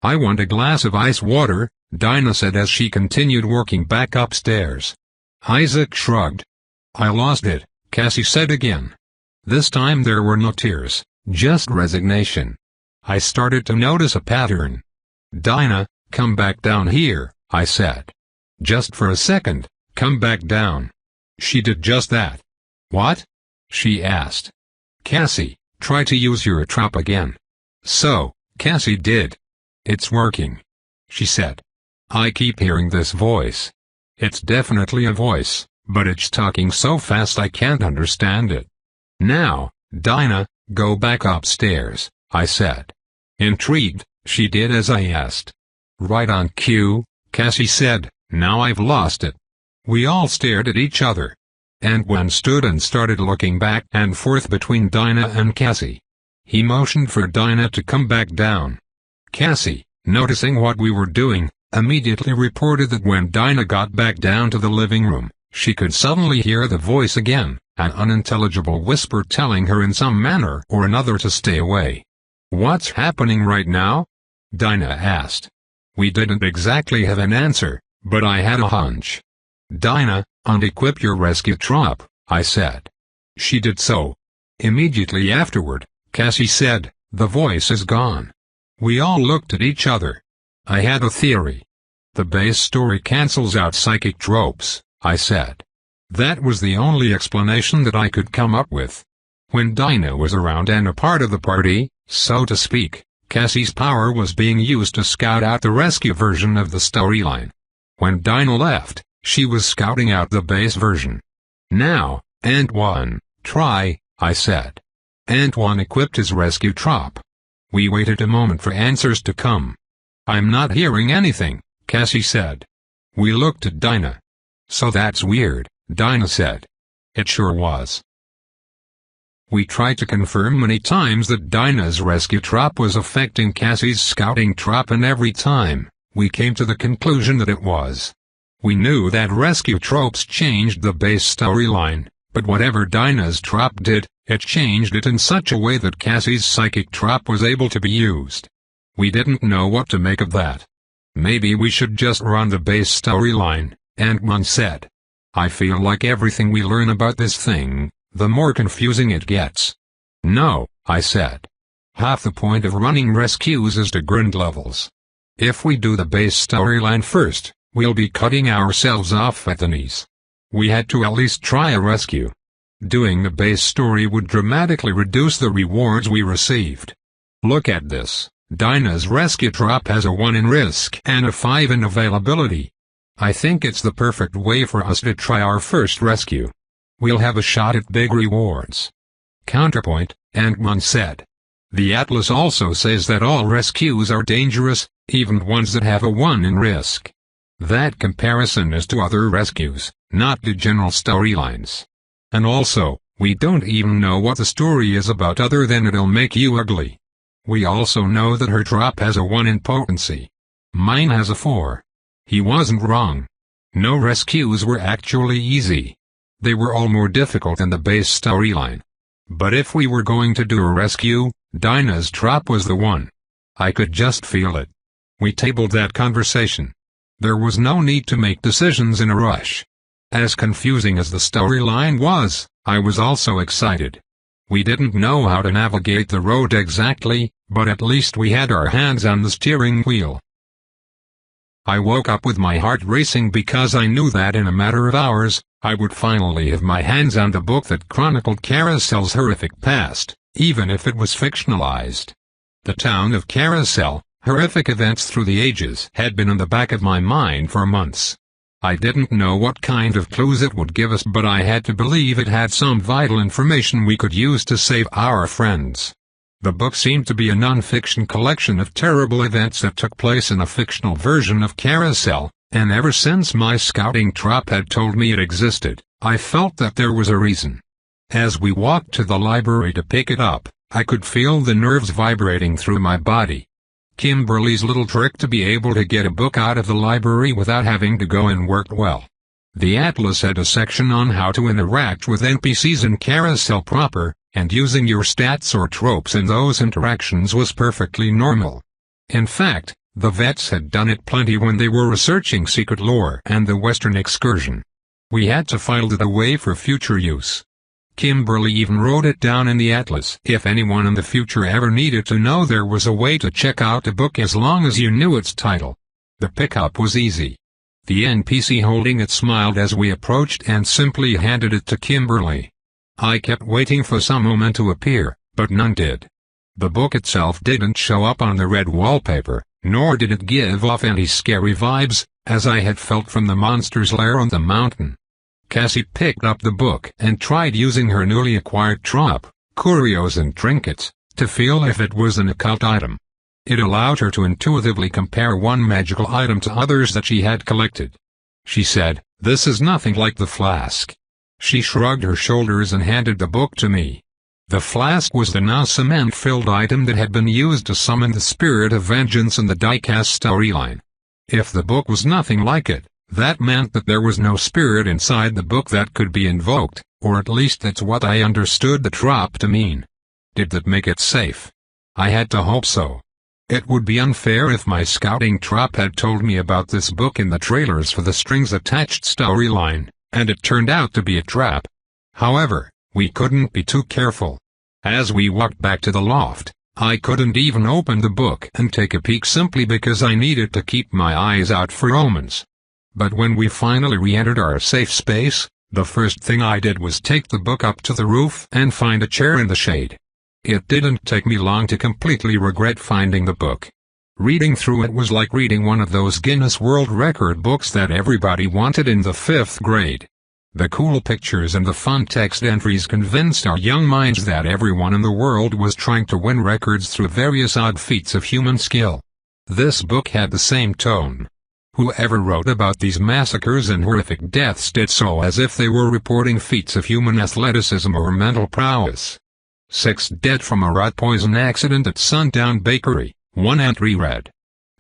"I want a glass of ice water," Dinah said as she continued working back upstairs. Isaac shrugged. "I lost it," Cassie said again. This time there were no tears, just resignation. I started to notice a pattern. "Dinah, come back down here," I said. "Just for a second, come back down." She did just that. "What?" she asked. "Cassie, try to use your trap again." So, Cassie did. "It's working," she said. "I keep hearing this voice. It's definitely a voice, but it's talking so fast I can't understand it." "Now, Dinah, go back upstairs," I said. Intrigued, she did as I asked. "Right on cue," Cassie said. "Now I've lost it." We all stared at each other. And one stood and started looking back and forth between Dinah and Cassie. He motioned for Dinah to come back down. Cassie, noticing what we were doing, immediately reported that when Dinah got back down to the living room, she could suddenly hear the voice again, an unintelligible whisper telling her in some manner or another to stay away. "What's happening right now?" Dinah asked. We didn't exactly have an answer, but I had a hunch. "Dinah, unequip your rescue trap," I said. She did so. Immediately afterward, Cassie said, "The voice is gone." We all looked at each other. I had a theory. "The base story cancels out psychic tropes," I said. That was the only explanation that I could come up with. When Dinah was around and a part of the party, so to speak, Cassie's power was being used to scout out the rescue version of the storyline. When Dinah left, she was scouting out the base version. "Now, Antoine, try," I said. Antoine equipped his rescue trap. We waited a moment for answers to come. "I'm not hearing anything," Cassie said. We looked at Dinah. "So that's weird," Dinah said. It sure was. We tried to confirm many times that Dinah's rescue trop was affecting Cassie's scouting trop, and every time, we came to the conclusion that it was. We knew that rescue tropes changed the base storyline, but whatever Dinah's trop did, it changed it in such a way that Cassie's psychic trop was able to be used. We didn't know what to make of that. Maybe we should just run the base storyline, Ant-Man said. I feel like everything we learn about this thing, the more confusing it gets. No, I said. Half the point of running rescues is to grind levels. If we do the base storyline first, we'll be cutting ourselves off at the knees. We had to at least try a rescue. Doing the base story would dramatically reduce the rewards we received. Look at this. Dinah's rescue trop has a 1 in risk and a 5 in availability. I think it's the perfect way for us to try our first rescue. We'll have a shot at big rewards. Counterpoint, Ant-Man said. The Atlas also says that all rescues are dangerous, even ones that have a 1 in risk. That comparison is to other rescues, not to general storylines. And also, we don't even know what the story is about other than it'll make you ugly. We also know that her trop has a 1 in potency. Mine has a 4. He wasn't wrong. No rescues were actually easy. They were all more difficult than the base storyline. But if we were going to do a rescue, Dinah's trop was the one. I could just feel it. We tabled that conversation. There was no need to make decisions in a rush. As confusing as the storyline was, I was also excited. We didn't know how to navigate the road exactly, but at least we had our hands on the steering wheel. I woke up with my heart racing because I knew that in a matter of hours, I would finally have my hands on the book that chronicled Carousel's horrific past, even if it was fictionalized. The town of Carousel, horrific events through the ages, had been in the back of my mind for months. I didn't know what kind of clues it would give us, but I had to believe it had some vital information we could use to save our friends. The book seemed to be a non-fiction collection of terrible events that took place in a fictional version of Carousel, and ever since my scouting trop had told me it existed, I felt that there was a reason. As we walked to the library to pick it up, I could feel the nerves vibrating through my body. Kimberly's little trick to be able to get a book out of the library without having to go in worked well. The Atlas had a section on how to interact with NPCs in Carousel proper, and using your stats or tropes in those interactions was perfectly normal. In fact, the vets had done it plenty when they were researching Secret Lore and the Western Excursion. We had to file it away for future use. Kimberly even wrote it down in the Atlas if anyone in the future ever needed to know there was a way to check out the book as long as you knew its title. The pickup was easy. The NPC holding it smiled as we approached and simply handed it to Kimberly. I kept waiting for some moment to appear, but none did. The book itself didn't show up on the red wallpaper, nor did it give off any scary vibes, as I had felt from the monster's lair on the mountain. Cassie picked up the book and tried using her newly acquired trop, curios and trinkets, to feel if it was an occult item. It allowed her to intuitively compare one magical item to others that she had collected. She said, "This is nothing like the flask." She shrugged her shoulders and handed the book to me. The flask was the now cement-filled item that had been used to summon the spirit of vengeance in the diecast storyline. If the book was nothing like it, that meant that there was no spirit inside the book that could be invoked, or at least that's what I understood the trop to mean. Did that make it safe? I had to hope so. It would be unfair if my scouting trop had told me about this book in the trailers for the strings-attached storyline, and it turned out to be a trap. However, we couldn't be too careful. As we walked back to the loft, I couldn't even open the book and take a peek simply because I needed to keep my eyes out for omens. But when we finally re-entered our safe space, the first thing I did was take the book up to the roof and find a chair in the shade. It didn't take me long to completely regret finding the book. Reading through it was like reading one of those Guinness World Record books that everybody wanted in the 5th grade. The cool pictures and the fun text entries convinced our young minds that everyone in the world was trying to win records through various odd feats of human skill. This book had the same tone. Whoever wrote about these massacres and horrific deaths did so as if they were reporting feats of human athleticism or mental prowess. 6 dead from a rat poison accident at Sundown Bakery, one entry read.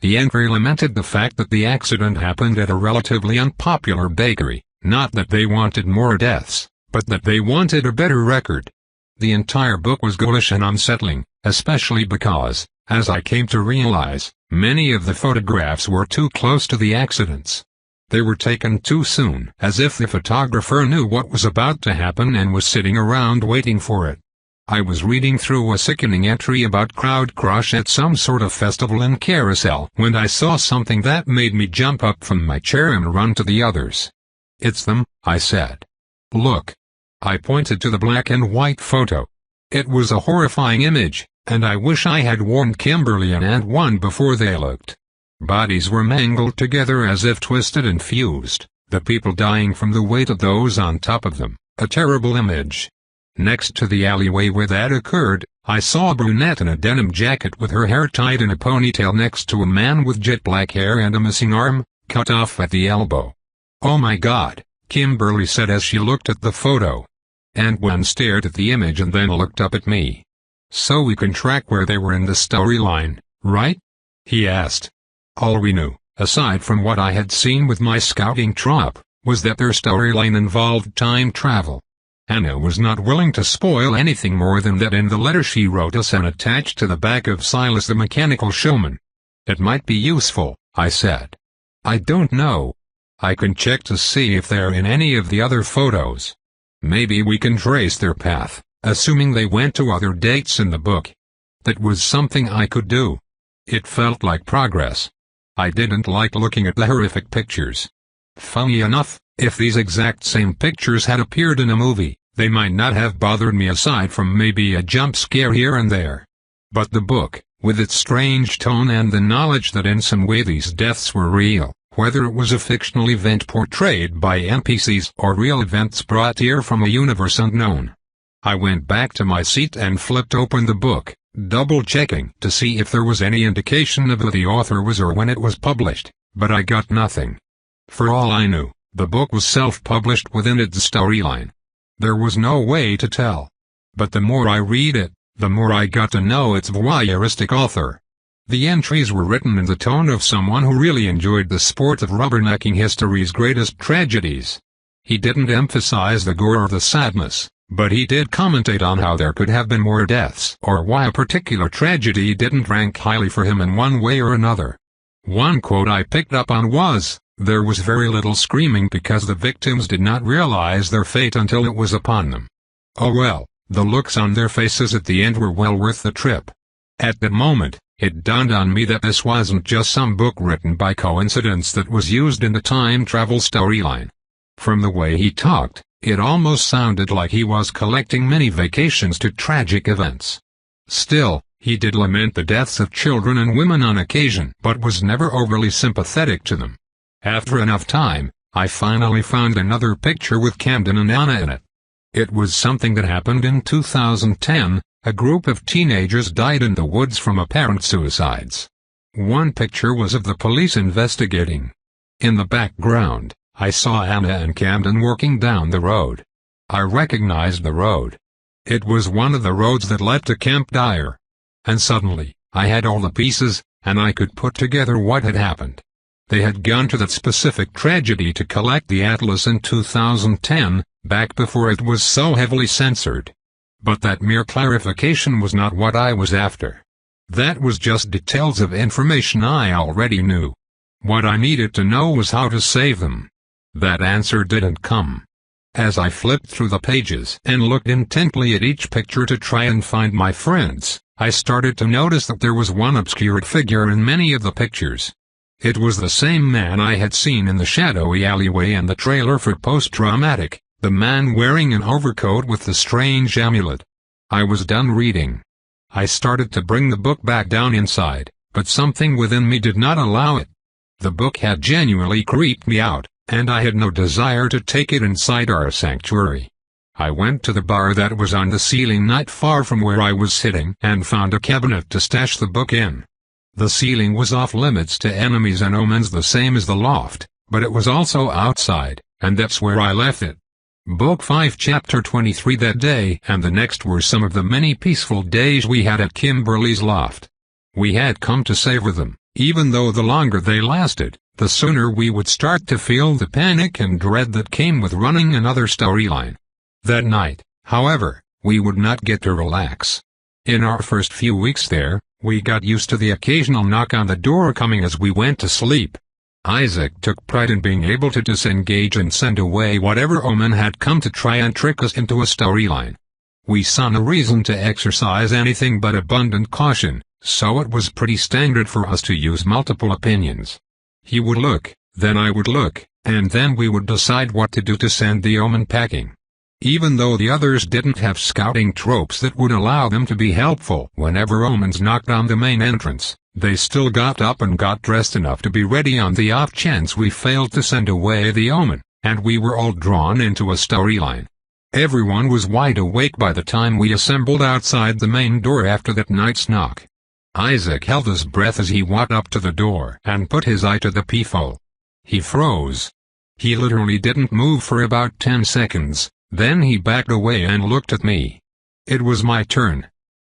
The entry lamented the fact that the accident happened at a relatively unpopular bakery, not that they wanted more deaths, but that they wanted a better record. The entire book was ghoulish and unsettling, especially because, as I came to realize, many of the photographs were too close to the accidents. They were taken too soon, as if the photographer knew what was about to happen and was sitting around waiting for it. I was reading through a sickening entry about crowd crush at some sort of festival in Carousel when I saw something that made me jump up from my chair and run to the others. "It's them," I said. "Look." I pointed to the black and white photo. It was a horrifying image, and I wish I had warned Kimberly and Aunt One before they looked. Bodies were mangled together as if twisted and fused, the people dying from the weight of those on top of them, a terrible image. Next to the alleyway where that occurred, I saw a brunette in a denim jacket with her hair tied in a ponytail next to a man with jet black hair and a missing arm, cut off at the elbow. "Oh my God," Kimberly said as she looked at the photo. And one stared at the image and then looked up at me. "So we can track where they were in the storyline, right?" he asked. All we knew, aside from what I had seen with my scouting troop, was that their storyline involved time travel. Anna was not willing to spoil anything more than that in the letter she wrote us and attached to the back of Silas the Mechanical Showman. "It might be useful," I said. "I don't know. I can check to see if they're in any of the other photos. Maybe we can trace their path, assuming they went to other dates in the book." That was something I could do. It felt like progress. I didn't like looking at the horrific pictures. Funny enough, if these exact same pictures had appeared in a movie, they might not have bothered me aside from maybe a jump scare here and there. But the book, with its strange tone and the knowledge that in some way these deaths were real, whether it was a fictional event portrayed by NPCs or real events brought here from a universe unknown. I went back to my seat and flipped open the book, double-checking to see if there was any indication of who the author was or when it was published, but I got nothing. For all I knew, the book was self-published within its storyline. There was no way to tell. But the more I read it, the more I got to know its voyeuristic author. The entries were written in the tone of someone who really enjoyed the sport of rubbernecking history's greatest tragedies. He didn't emphasize the gore or the sadness, but he did commentate on how there could have been more deaths or why a particular tragedy didn't rank highly for him in one way or another. One quote I picked up on was, "There was very little screaming because the victims did not realize their fate until it was upon them." Oh well, the looks on their faces at the end were well worth the trip. At that moment, it dawned on me that this wasn't just some book written by coincidence that was used in the time travel storyline. From the way he talked, it almost sounded like he was collecting mini vacations to tragic events. Still, he did lament the deaths of children and women on occasion but was never overly sympathetic to them. After enough time, I finally found another picture with Camden and Anna in it. It was something that happened in 2010, a group of teenagers died in the woods from apparent suicides. One picture was of the police investigating. In the background, I saw Anna and Camden walking down the road. I recognized the road. It was one of the roads that led to Camp Dyer. And suddenly, I had all the pieces, and I could put together what had happened. They had gone to that specific tragedy to collect the atlas in 2010, back before it was so heavily censored. But that mere clarification was not what I was after. That was just details of information I already knew. What I needed to know was how to save them. That answer didn't come. As I flipped through the pages and looked intently at each picture to try and find my friends, I started to notice that there was one obscured figure in many of the pictures. It was the same man I had seen in the shadowy alleyway and the trailer for Post-Traumatic, the man wearing an overcoat with the strange amulet. I was done reading. I started to bring the book back down inside, but something within me did not allow it. The book had genuinely creeped me out, and I had no desire to take it inside our sanctuary. I went to the bar that was on the ceiling not far from where I was sitting and found a cabinet to stash the book in. The ceiling was off limits to enemies and omens the same as the loft, but it was also outside, and that's where I left it. Book 5 Chapter 23. That day and the next were some of the many peaceful days we had at Kimberly's loft. We had come to savor them, even though the longer they lasted, the sooner we would start to feel the panic and dread that came with running another storyline. That night, however, we would not get to relax. In our first few weeks there, we got used to the occasional knock on the door coming as we went to sleep. Isaac took pride in being able to disengage and send away whatever omen had come to try and trick us into a storyline. We saw no reason to exercise anything but abundant caution, so it was pretty standard for us to use multiple opinions. He would look, then I would look, and then we would decide what to do to send the omen packing. Even though the others didn't have scouting tropes that would allow them to be helpful whenever omens knocked on the main entrance, they still got up and got dressed enough to be ready on the off chance we failed to send away the omen, and we were all drawn into a storyline. Everyone was wide awake by the time we assembled outside the main door after that night's knock. Isaac held his breath as he walked up to the door and put his eye to the peephole. He froze. He literally didn't move for about 10 seconds. Then he backed away and looked at me. It was my turn.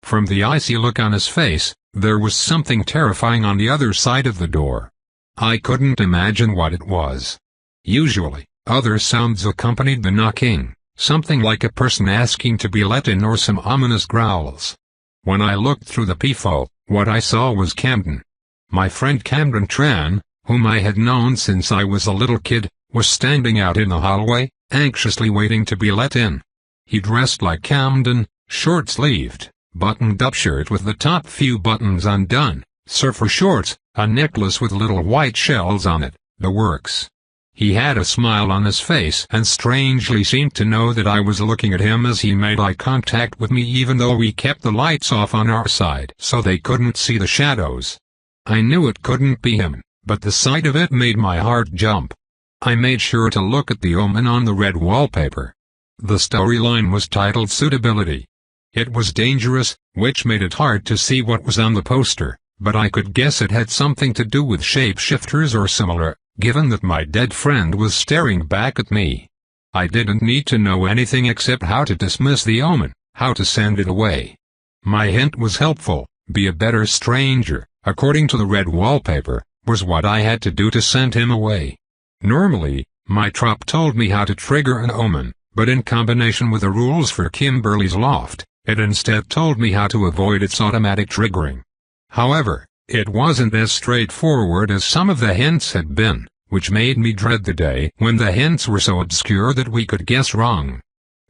From the icy look on his face, there was something terrifying on the other side of the door. I couldn't imagine what it was. Usually, other sounds accompanied the knocking, something like a person asking to be let in or some ominous growls. When I looked through the peephole, what I saw was Camden. My friend Camden Tran, whom I had known since I was a little kid, was standing out in the hallway, anxiously waiting to be let in. He dressed like Camden, short-sleeved, buttoned-up shirt with the top few buttons undone, surfer shorts, a necklace with little white shells on it, the works. He had a smile on his face and strangely seemed to know that I was looking at him as he made eye contact with me even though we kept the lights off on our side so they couldn't see the shadows. I knew it couldn't be him, but the sight of it made my heart jump. I made sure to look at the omen on the red wallpaper. The storyline was titled Suitability. It was dangerous, which made it hard to see what was on the poster, but I could guess it had something to do with shapeshifters or similar, given that my dead friend was staring back at me. I didn't need to know anything except how to dismiss the omen, how to send it away. My hint was helpful. Be a better stranger, according to the red wallpaper, was what I had to do to send him away. Normally, my trop told me how to trigger an omen, but in combination with the rules for Kimberly's loft, it instead told me how to avoid its automatic triggering. However, it wasn't as straightforward as some of the hints had been, which made me dread the day when the hints were so obscure that we could guess wrong.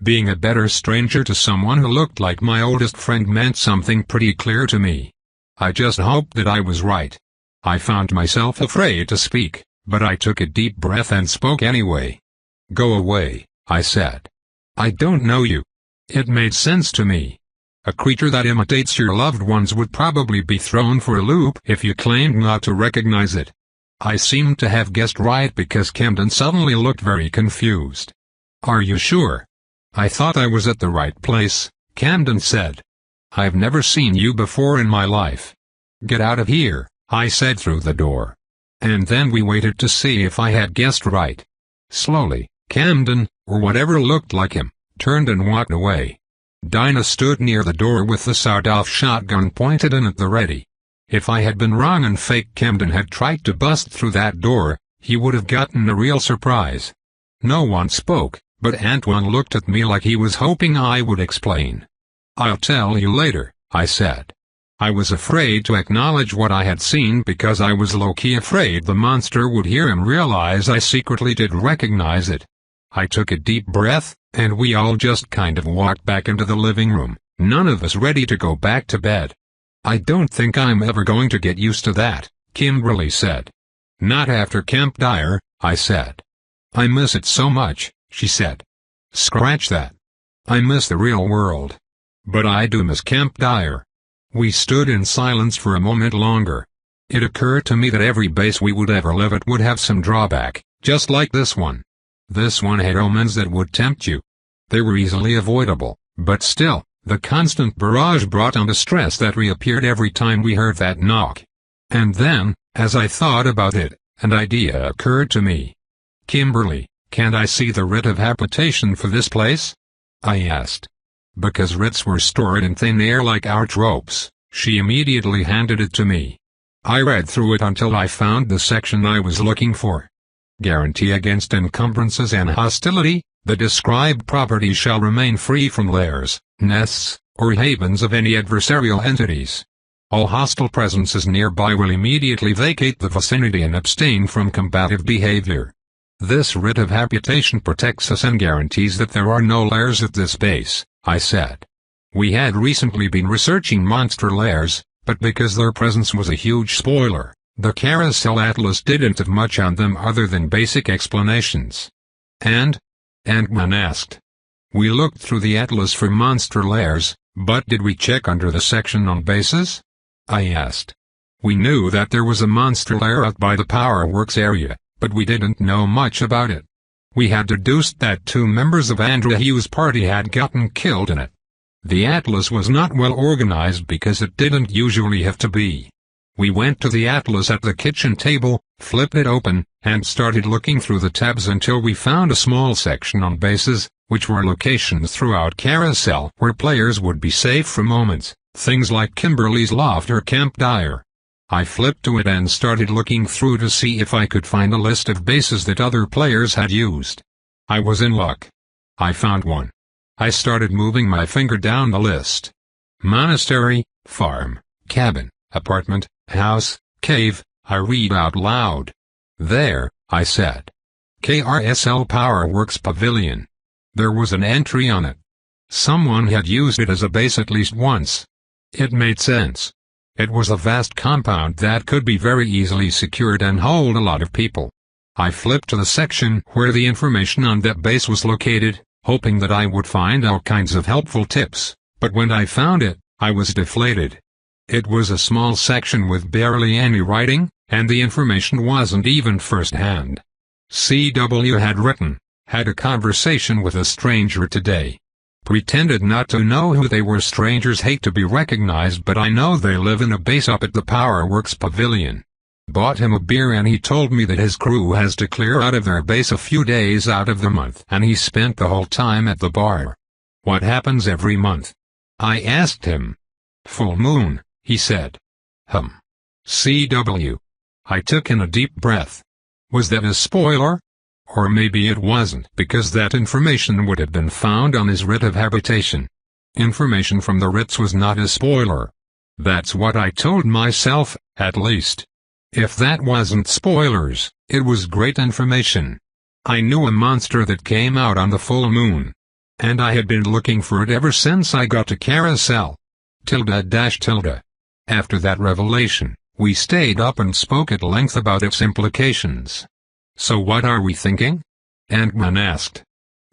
Being a better stranger to someone who looked like my oldest friend meant something pretty clear to me. I just hoped that I was right. I found myself afraid to speak, but I took a deep breath and spoke anyway. "Go away," I said. "I don't know you." It made sense to me. A creature that imitates your loved ones would probably be thrown for a loop if you claimed not to recognize it. I seemed to have guessed right because Camden suddenly looked very confused. "Are you sure?" "I thought I was at the right place," Camden said. "I've never seen you before in my life." "Get out of here," I said through the door. And then we waited to see if I had guessed right. Slowly, Camden, or whatever looked like him, turned and walked away. Dinah stood near the door with the sawed-off shotgun pointed in at the ready. If I had been wrong and fake Camden had tried to bust through that door, he would have gotten a real surprise. No one spoke, but Antoine looked at me like he was hoping I would explain. "I'll tell you later," I said. I was afraid to acknowledge what I had seen because I was low-key afraid the monster would hear and realize I secretly did recognize it. I took a deep breath, and we all just kind of walked back into the living room, none of us ready to go back to bed. "I don't think I'm ever going to get used to that," Kimberly said. "Not after Camp Dyer," I said. "I miss it so much," she said. "Scratch that. I miss the real world. But I do miss Camp Dyer." We stood in silence for a moment longer. It occurred to me that every base we would ever live at would have some drawback, just like this one. This one had omens that would tempt you. They were easily avoidable, but still, the constant barrage brought on the stress that reappeared every time we heard that knock. And then, as I thought about it, an idea occurred to me. "Kimberly, "Can't I see the writ of habitation for this place?" I asked. Because writs were stored in thin air like our tropes, she immediately handed it to me. I read through it until I found the section I was looking for. Guarantee against encumbrances and hostility. The described property shall remain free from lairs, nests, or havens of any adversarial entities. All hostile presences nearby will immediately vacate the vicinity and abstain from combative behavior. This writ of habitation protects us and guarantees that there are no lairs at this base, I said. We had recently been researching monster lairs, but because their presence was a huge spoiler, the Carousel Atlas didn't have much on them other than basic explanations. And? Ant-Man asked. We looked through the atlas for monster lairs, but did we check under the section on bases? I asked. We knew that there was a monster lair out by the power works area, but we didn't know much about it. We had deduced that 2 members of Andrew Hughes' party had gotten killed in it. The atlas was not well organized because it didn't usually have to be. We went to the atlas at the kitchen table, flipped it open, and started looking through the tabs until we found a small section on bases, which were locations throughout Carousel where players would be safe for moments, things like Kimberly's Loft or Camp Dyer. I flipped to it and started looking through to see if I could find a list of bases that other players had used. I was in luck. I found one. I started moving my finger down the list. Monastery, farm, cabin, apartment, house, cave, I read out loud. There, I said. Carousel Power Works Pavilion. There was an entry on it. Someone had used it as a base at least once. It made sense. It was a vast compound that could be very easily secured and hold a lot of people. I flipped to the section where the information on that base was located, hoping that I would find all kinds of helpful tips, but when I found it, I was deflated. It was a small section with barely any writing, and the information wasn't even first-hand. CW had written, "Had a conversation with a stranger today. Pretended not to know who they were. Strangers hate to be recognized, but I know they live in a base up at the Power Works Pavilion. Bought him a beer and he told me that his crew has to clear out of their base a few days out of the month and he spent the whole time at the bar. What happens every month?" I asked him. "Full moon," he said. CW. I took in a deep breath. Was that a spoiler? Or maybe it wasn't, because that information would have been found on his writ of habitation. Information from the writs was not a spoiler. That's what I told myself, at least. If that wasn't spoilers, it was great information. I knew a monster that came out on the full moon. And I had been looking for it ever since I got to Carousel. After that revelation, we stayed up and spoke at length about its implications. "So what are we thinking?" Ant-Man asked.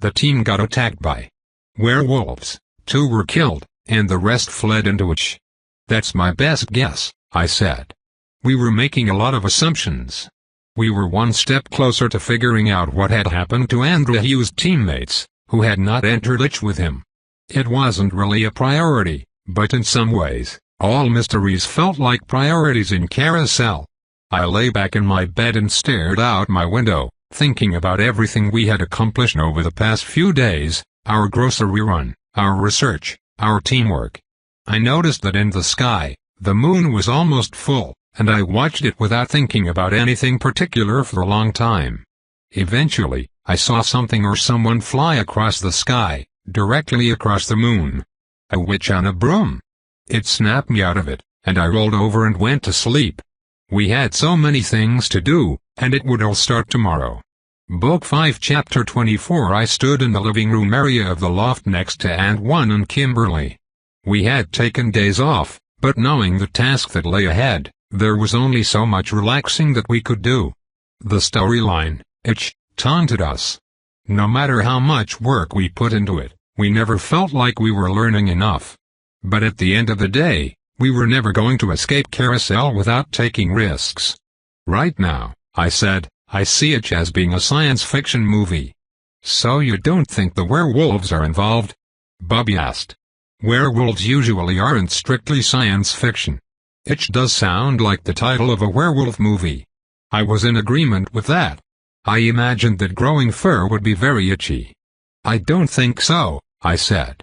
"The team got attacked by werewolves, 2 were killed, and the rest fled into it." "That's my best guess," I said. We were making a lot of assumptions. We were one step closer to figuring out what had happened to Andrew Hughes' teammates, who had not entered it with him. It wasn't really a priority, but in some ways, all mysteries felt like priorities in Carousel. I lay back in my bed and stared out my window, thinking about everything we had accomplished over the past few days, our grocery run, our research, our teamwork. I noticed that in the sky, the moon was almost full, and I watched it without thinking about anything particular for a long time. Eventually, I saw something or someone fly across the sky, directly across the moon. A witch on a broom. It snapped me out of it, and I rolled over and went to sleep. We had so many things to do, and it would all start tomorrow. Book 5 Chapter 24 I stood in the living room area of the loft next to Aunt 1 and Kimberly. We had taken days off, but knowing the task that lay ahead, there was only so much relaxing that we could do. The storyline, taunted us. No matter how much work we put into it, we never felt like we were learning enough. But at the end of the day, we were never going to escape Carousel without taking risks. "Right now," I said, "I see it as being a science fiction movie." "So you don't think the werewolves are involved?" Bobby asked. "Werewolves usually aren't strictly science fiction. It does sound like the title of a werewolf movie." I was in agreement with that. I imagined that growing fur would be very itchy. I don't think so, I said.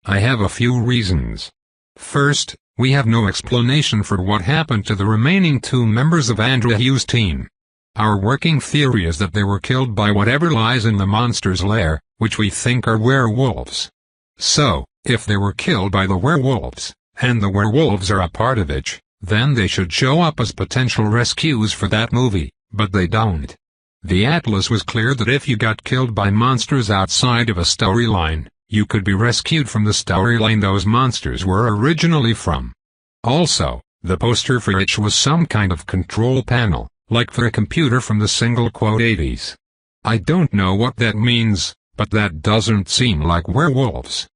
I have a few reasons. First, we have no explanation for what happened to the remaining 2 members of Andrew Hughes' team. Our working theory is that they were killed by whatever lies in the monster's lair, which we think are werewolves. So, if they were killed by the werewolves, and the werewolves are a part of it, then they should show up as potential rescues for that movie, but they don't. The Atlas was clear that if you got killed by monsters outside of a storyline, you could be rescued from the storyline those monsters were originally from. Also, the poster for it was some kind of control panel, like for a computer from the single quote 80s. I don't know what that means, but that doesn't seem like werewolves.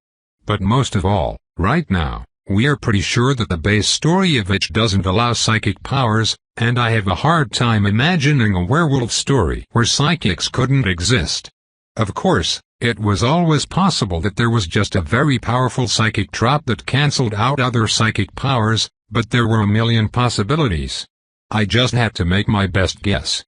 But most of all, right now, we are pretty sure that the base story of it doesn't allow psychic powers, and I have a hard time imagining a werewolf story where psychics couldn't exist. Of course, it was always possible that there was just a very powerful psychic trap that cancelled out other psychic powers, but there were a million possibilities. I just had to make my best guess.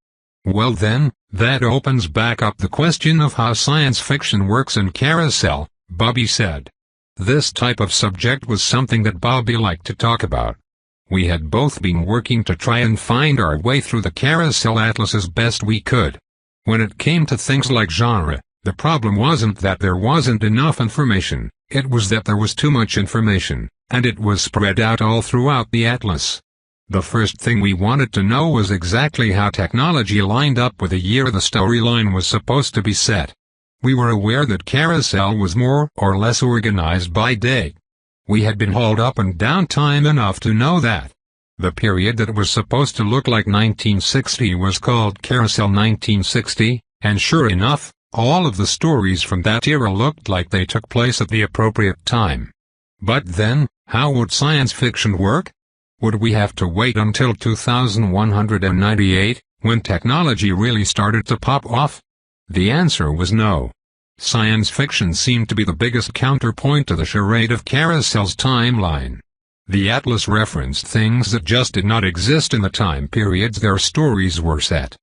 Well then, that opens back up the question of how science fiction works in Carousel, Bobby said. This type of subject was something that Bobby liked to talk about. We had both been working to try and find our way through the Carousel Atlas as best we could. When it came to things like genre, the problem wasn't that there wasn't enough information, it was that there was too much information, and it was spread out all throughout the Atlas. The first thing we wanted to know was exactly how technology lined up with the year the storyline was supposed to be set. We were aware that Carousel was more or less organized by date. We had been hauled up and down time enough to know that. The period that was supposed to look like 1960 was called Carousel 1960, and sure enough, all of the stories from that era looked like they took place at the appropriate time. But then, how would science fiction work? Would we have to wait until 2198, when technology really started to pop off? The answer was no. Science fiction seemed to be the biggest counterpoint to the charade of Carousel's timeline. The Atlas referenced things that just did not exist in the time periods their stories were set.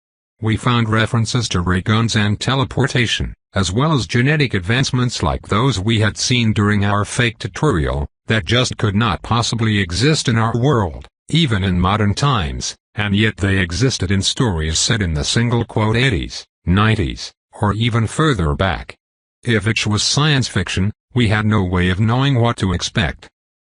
We found references to ray guns and teleportation, as well as genetic advancements like those we had seen during our fake tutorial, that just could not possibly exist in our world, even in modern times, and yet they existed in stories set in the single quote 80s, 90s, or even further back. If it was science fiction, we had no way of knowing what to expect.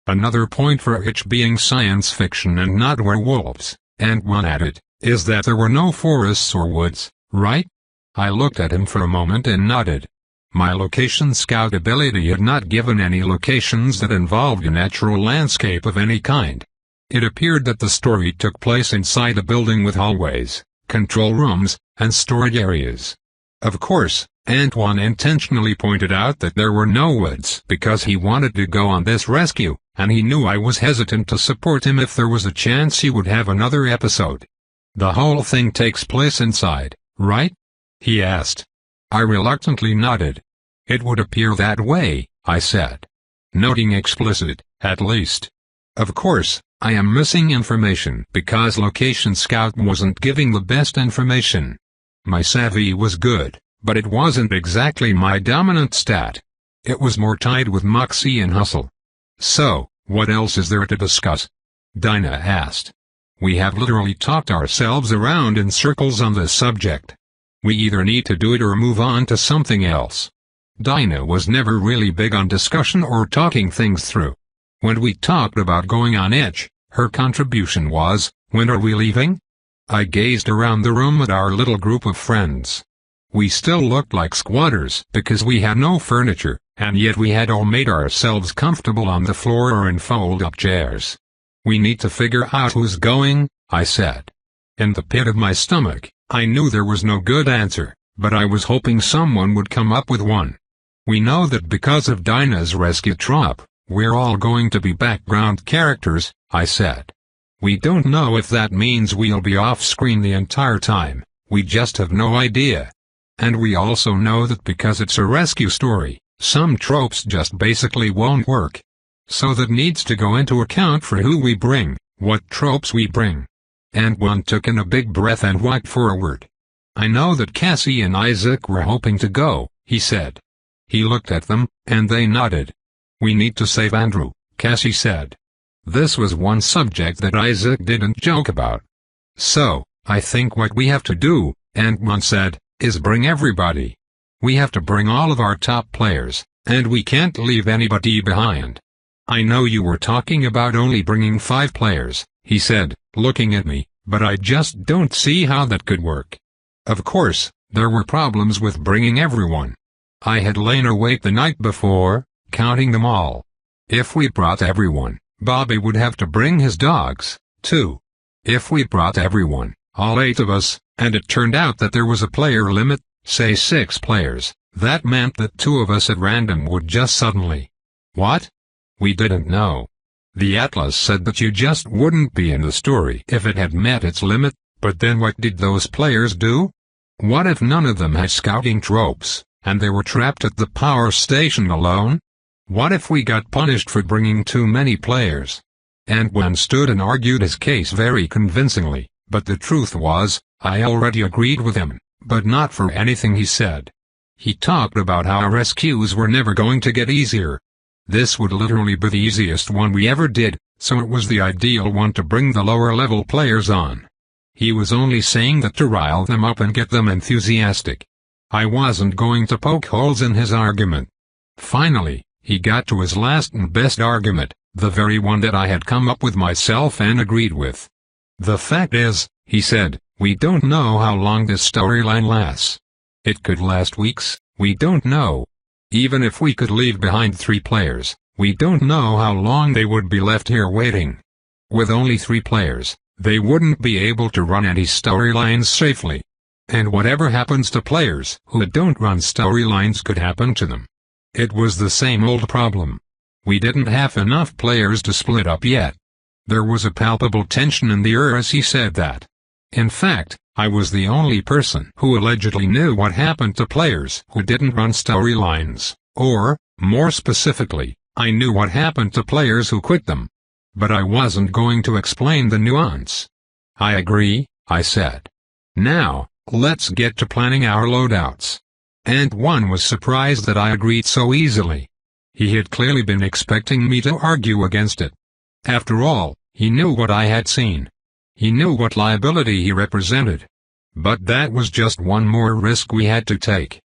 Another point for it being science fiction and not werewolves, and one added, is that there were no forests or woods, right? I looked at him for a moment and nodded. My location scout ability had not given any locations that involved a natural landscape of any kind. It appeared that the story took place inside a building with hallways, control rooms, and storage areas. Of course, Antoine intentionally pointed out that there were no woods because he wanted to go on this rescue, and he knew I was hesitant to support him if there was a chance he would have another episode. The whole thing takes place inside, right? He asked. I reluctantly nodded. It would appear that way, I said. Noting explicit, at least. Of course, I am missing information because Location Scout wasn't giving the best information. My savvy was good, but it wasn't exactly my dominant stat. It was more tied with moxie and hustle. So, what else is there to discuss? Dinah asked. We have literally talked ourselves around in circles on this subject. We either need to do it or move on to something else. Dinah was never really big on discussion or talking things through. When we talked about going on it, her contribution was, when are we leaving? I gazed around the room at our little group of friends. We still looked like squatters because we had no furniture, and yet we had all made ourselves comfortable on the floor or in fold-up chairs. We need to figure out who's going, I said. In the pit of my stomach, I knew there was no good answer, but I was hoping someone would come up with one. We know that because of Dinah's rescue trop, we're all going to be background characters, I said. We don't know if that means we'll be off-screen the entire time, we just have no idea. And we also know that because it's a rescue story, some tropes just basically won't work. So that needs to go into account for who we bring, what tropes we bring. And one took in a big breath and walked forward. "I know that Cassie and Isaac were hoping to go," he said. He looked at them, and they nodded. "We need to save Andrew," Cassie said. This was one subject that Isaac didn't joke about. "So, I think what we have to do," Ant-Man said, "is bring everybody. We have to bring all of our top players, and we can't leave anybody behind." "I know you were talking about only bringing 5 players," he said, looking at me, "but I just don't see how that could work." Of course, there were problems with bringing everyone. I had lain awake the night before, counting them all. If we brought everyone, Bobby would have to bring his dogs, too. If we brought everyone, all 8 of us, and it turned out that there was a player limit, say 6 players, that meant that 2 of us at random would just suddenly. What? We didn't know. The Atlas said that you just wouldn't be in the story if it had met its limit, but then what did those players do? What if none of them had scouting tropes, and they were trapped at the power station alone? What if we got punished for bringing too many players? Ant-Man stood and argued his case very convincingly, but the truth was, I already agreed with him, but not for anything he said. He talked about how our rescues were never going to get easier. This would literally be the easiest one we ever did, so it was the ideal one to bring the lower-level players on. He was only saying that to rile them up and get them enthusiastic. I wasn't going to poke holes in his argument. Finally, he got to his last and best argument, the very one that I had come up with myself and agreed with. "The fact is," he said, "we don't know how long this storyline lasts. It could last weeks, we don't know. Even if we could leave behind 3 players, we don't know how long they would be left here waiting. With only 3 players, they wouldn't be able to run any storylines safely. And whatever happens to players who don't run storylines could happen to them." It was the same old problem. We didn't have enough players to split up yet. There was a palpable tension in the air as he said that. In fact, I was the only person who allegedly knew what happened to players who didn't run storylines, or, more specifically, I knew what happened to players who quit them. But I wasn't going to explain the nuance. "I agree," I said. "Now, let's get to planning our loadouts." Ant-Man was surprised that I agreed so easily. He had clearly been expecting me to argue against it. After all, he knew what I had seen. He knew what liability he represented. But that was just one more risk we had to take.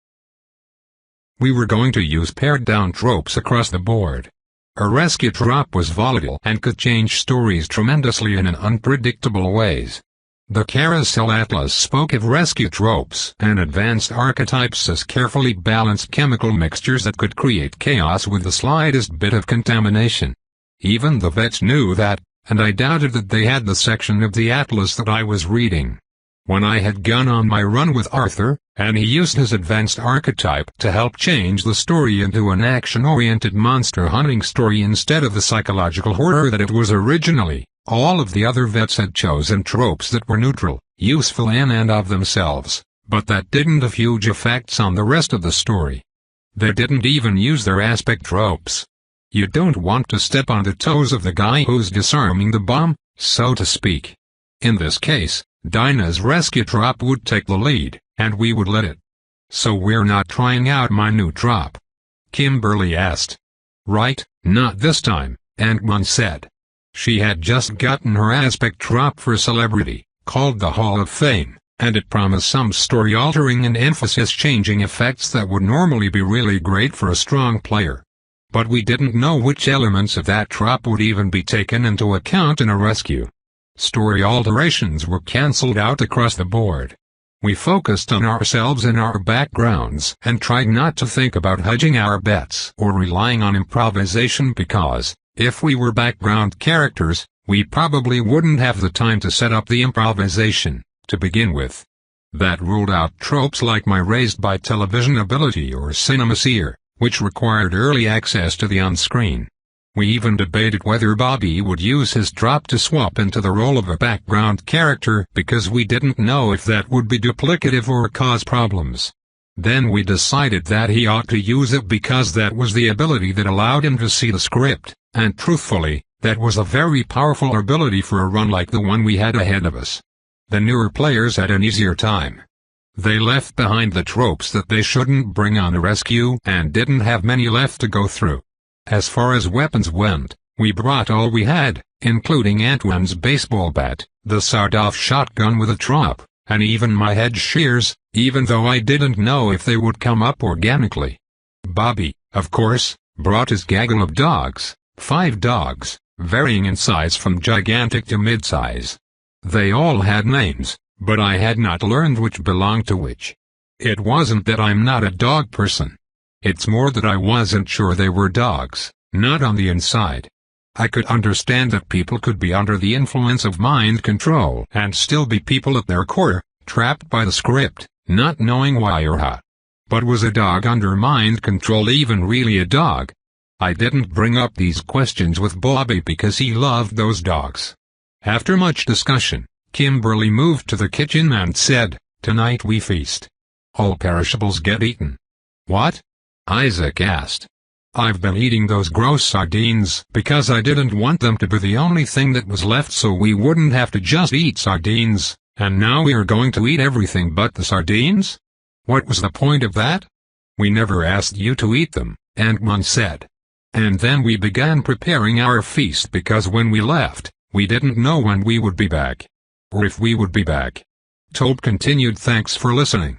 We were going to use pared-down tropes across the board. A rescue drop was volatile and could change stories tremendously in unpredictable ways. The Carousel Atlas spoke of rescue tropes and advanced archetypes as carefully balanced chemical mixtures that could create chaos with the slightest bit of contamination. Even the vets knew that, and I doubted that they had the section of the Atlas that I was reading. When I had gone on my run with Arthur, and he used his advanced archetype to help change the story into an action-oriented monster hunting story instead of the psychological horror that it was originally, all of the other vets had chosen tropes that were neutral, useful in and of themselves, but that didn't have huge effects on the rest of the story. They didn't even use their aspect tropes. You don't want to step on the toes of the guy who's disarming the bomb, so to speak. In this case, Dinah's rescue drop would take the lead, and we would let it. "So we're not trying out my new drop?" Kimberly asked. "Right, not this time," Ant-Man said. She had just gotten her aspect drop for Celebrity, called the Hall of Fame, and it promised some story-altering and emphasis-changing effects that would normally be really great for a strong player. But we didn't know which elements of that drop would even be taken into account in a rescue. Story alterations were cancelled out across the board. We focused on ourselves and our backgrounds and tried not to think about hedging our bets or relying on improvisation because, if we were background characters, we probably wouldn't have the time to set up the improvisation, to begin with. That ruled out tropes like my raised-by-television ability or cinema seer, which required early access to the on-screen. We even debated whether Bobby would use his drop to swap into the role of a background character because we didn't know if that would be duplicative or cause problems. Then we decided that he ought to use it because that was the ability that allowed him to see the script, and truthfully, that was a very powerful ability for a run like the one we had ahead of us. The newer players had an easier time. They left behind the tropes that they shouldn't bring on a rescue and didn't have many left to go through. As far as weapons went, we brought all we had, including Antoine's baseball bat, the sawed-off shotgun with a trop, and even my hedge shears, even though I didn't know if they would come up organically. Bobby, of course, brought his gaggle of dogs, 5 dogs, varying in size from gigantic to mid-size. They all had names, but I had not learned which belonged to which. It wasn't that I'm not a dog person. It's more that I wasn't sure they were dogs, not on the inside. I could understand that people could be under the influence of mind control and still be people at their core, trapped by the script, not knowing why or how. But was a dog under mind control even really a dog? I didn't bring up these questions with Bobby because he loved those dogs. After much discussion, Kimberly moved to the kitchen and said, "Tonight we feast. All perishables get eaten." "What?" Isaac asked. "I've been eating those gross sardines because I didn't want them to be the only thing that was left so we wouldn't have to just eat sardines, and now we are going to eat everything but the sardines? What was the point of that?" "We never asked you to eat them," Ant-Man said. "And then we began preparing our feast because when we left, we didn't know when we would be back. Or if we would be back." Tobe continued, "Thanks for listening.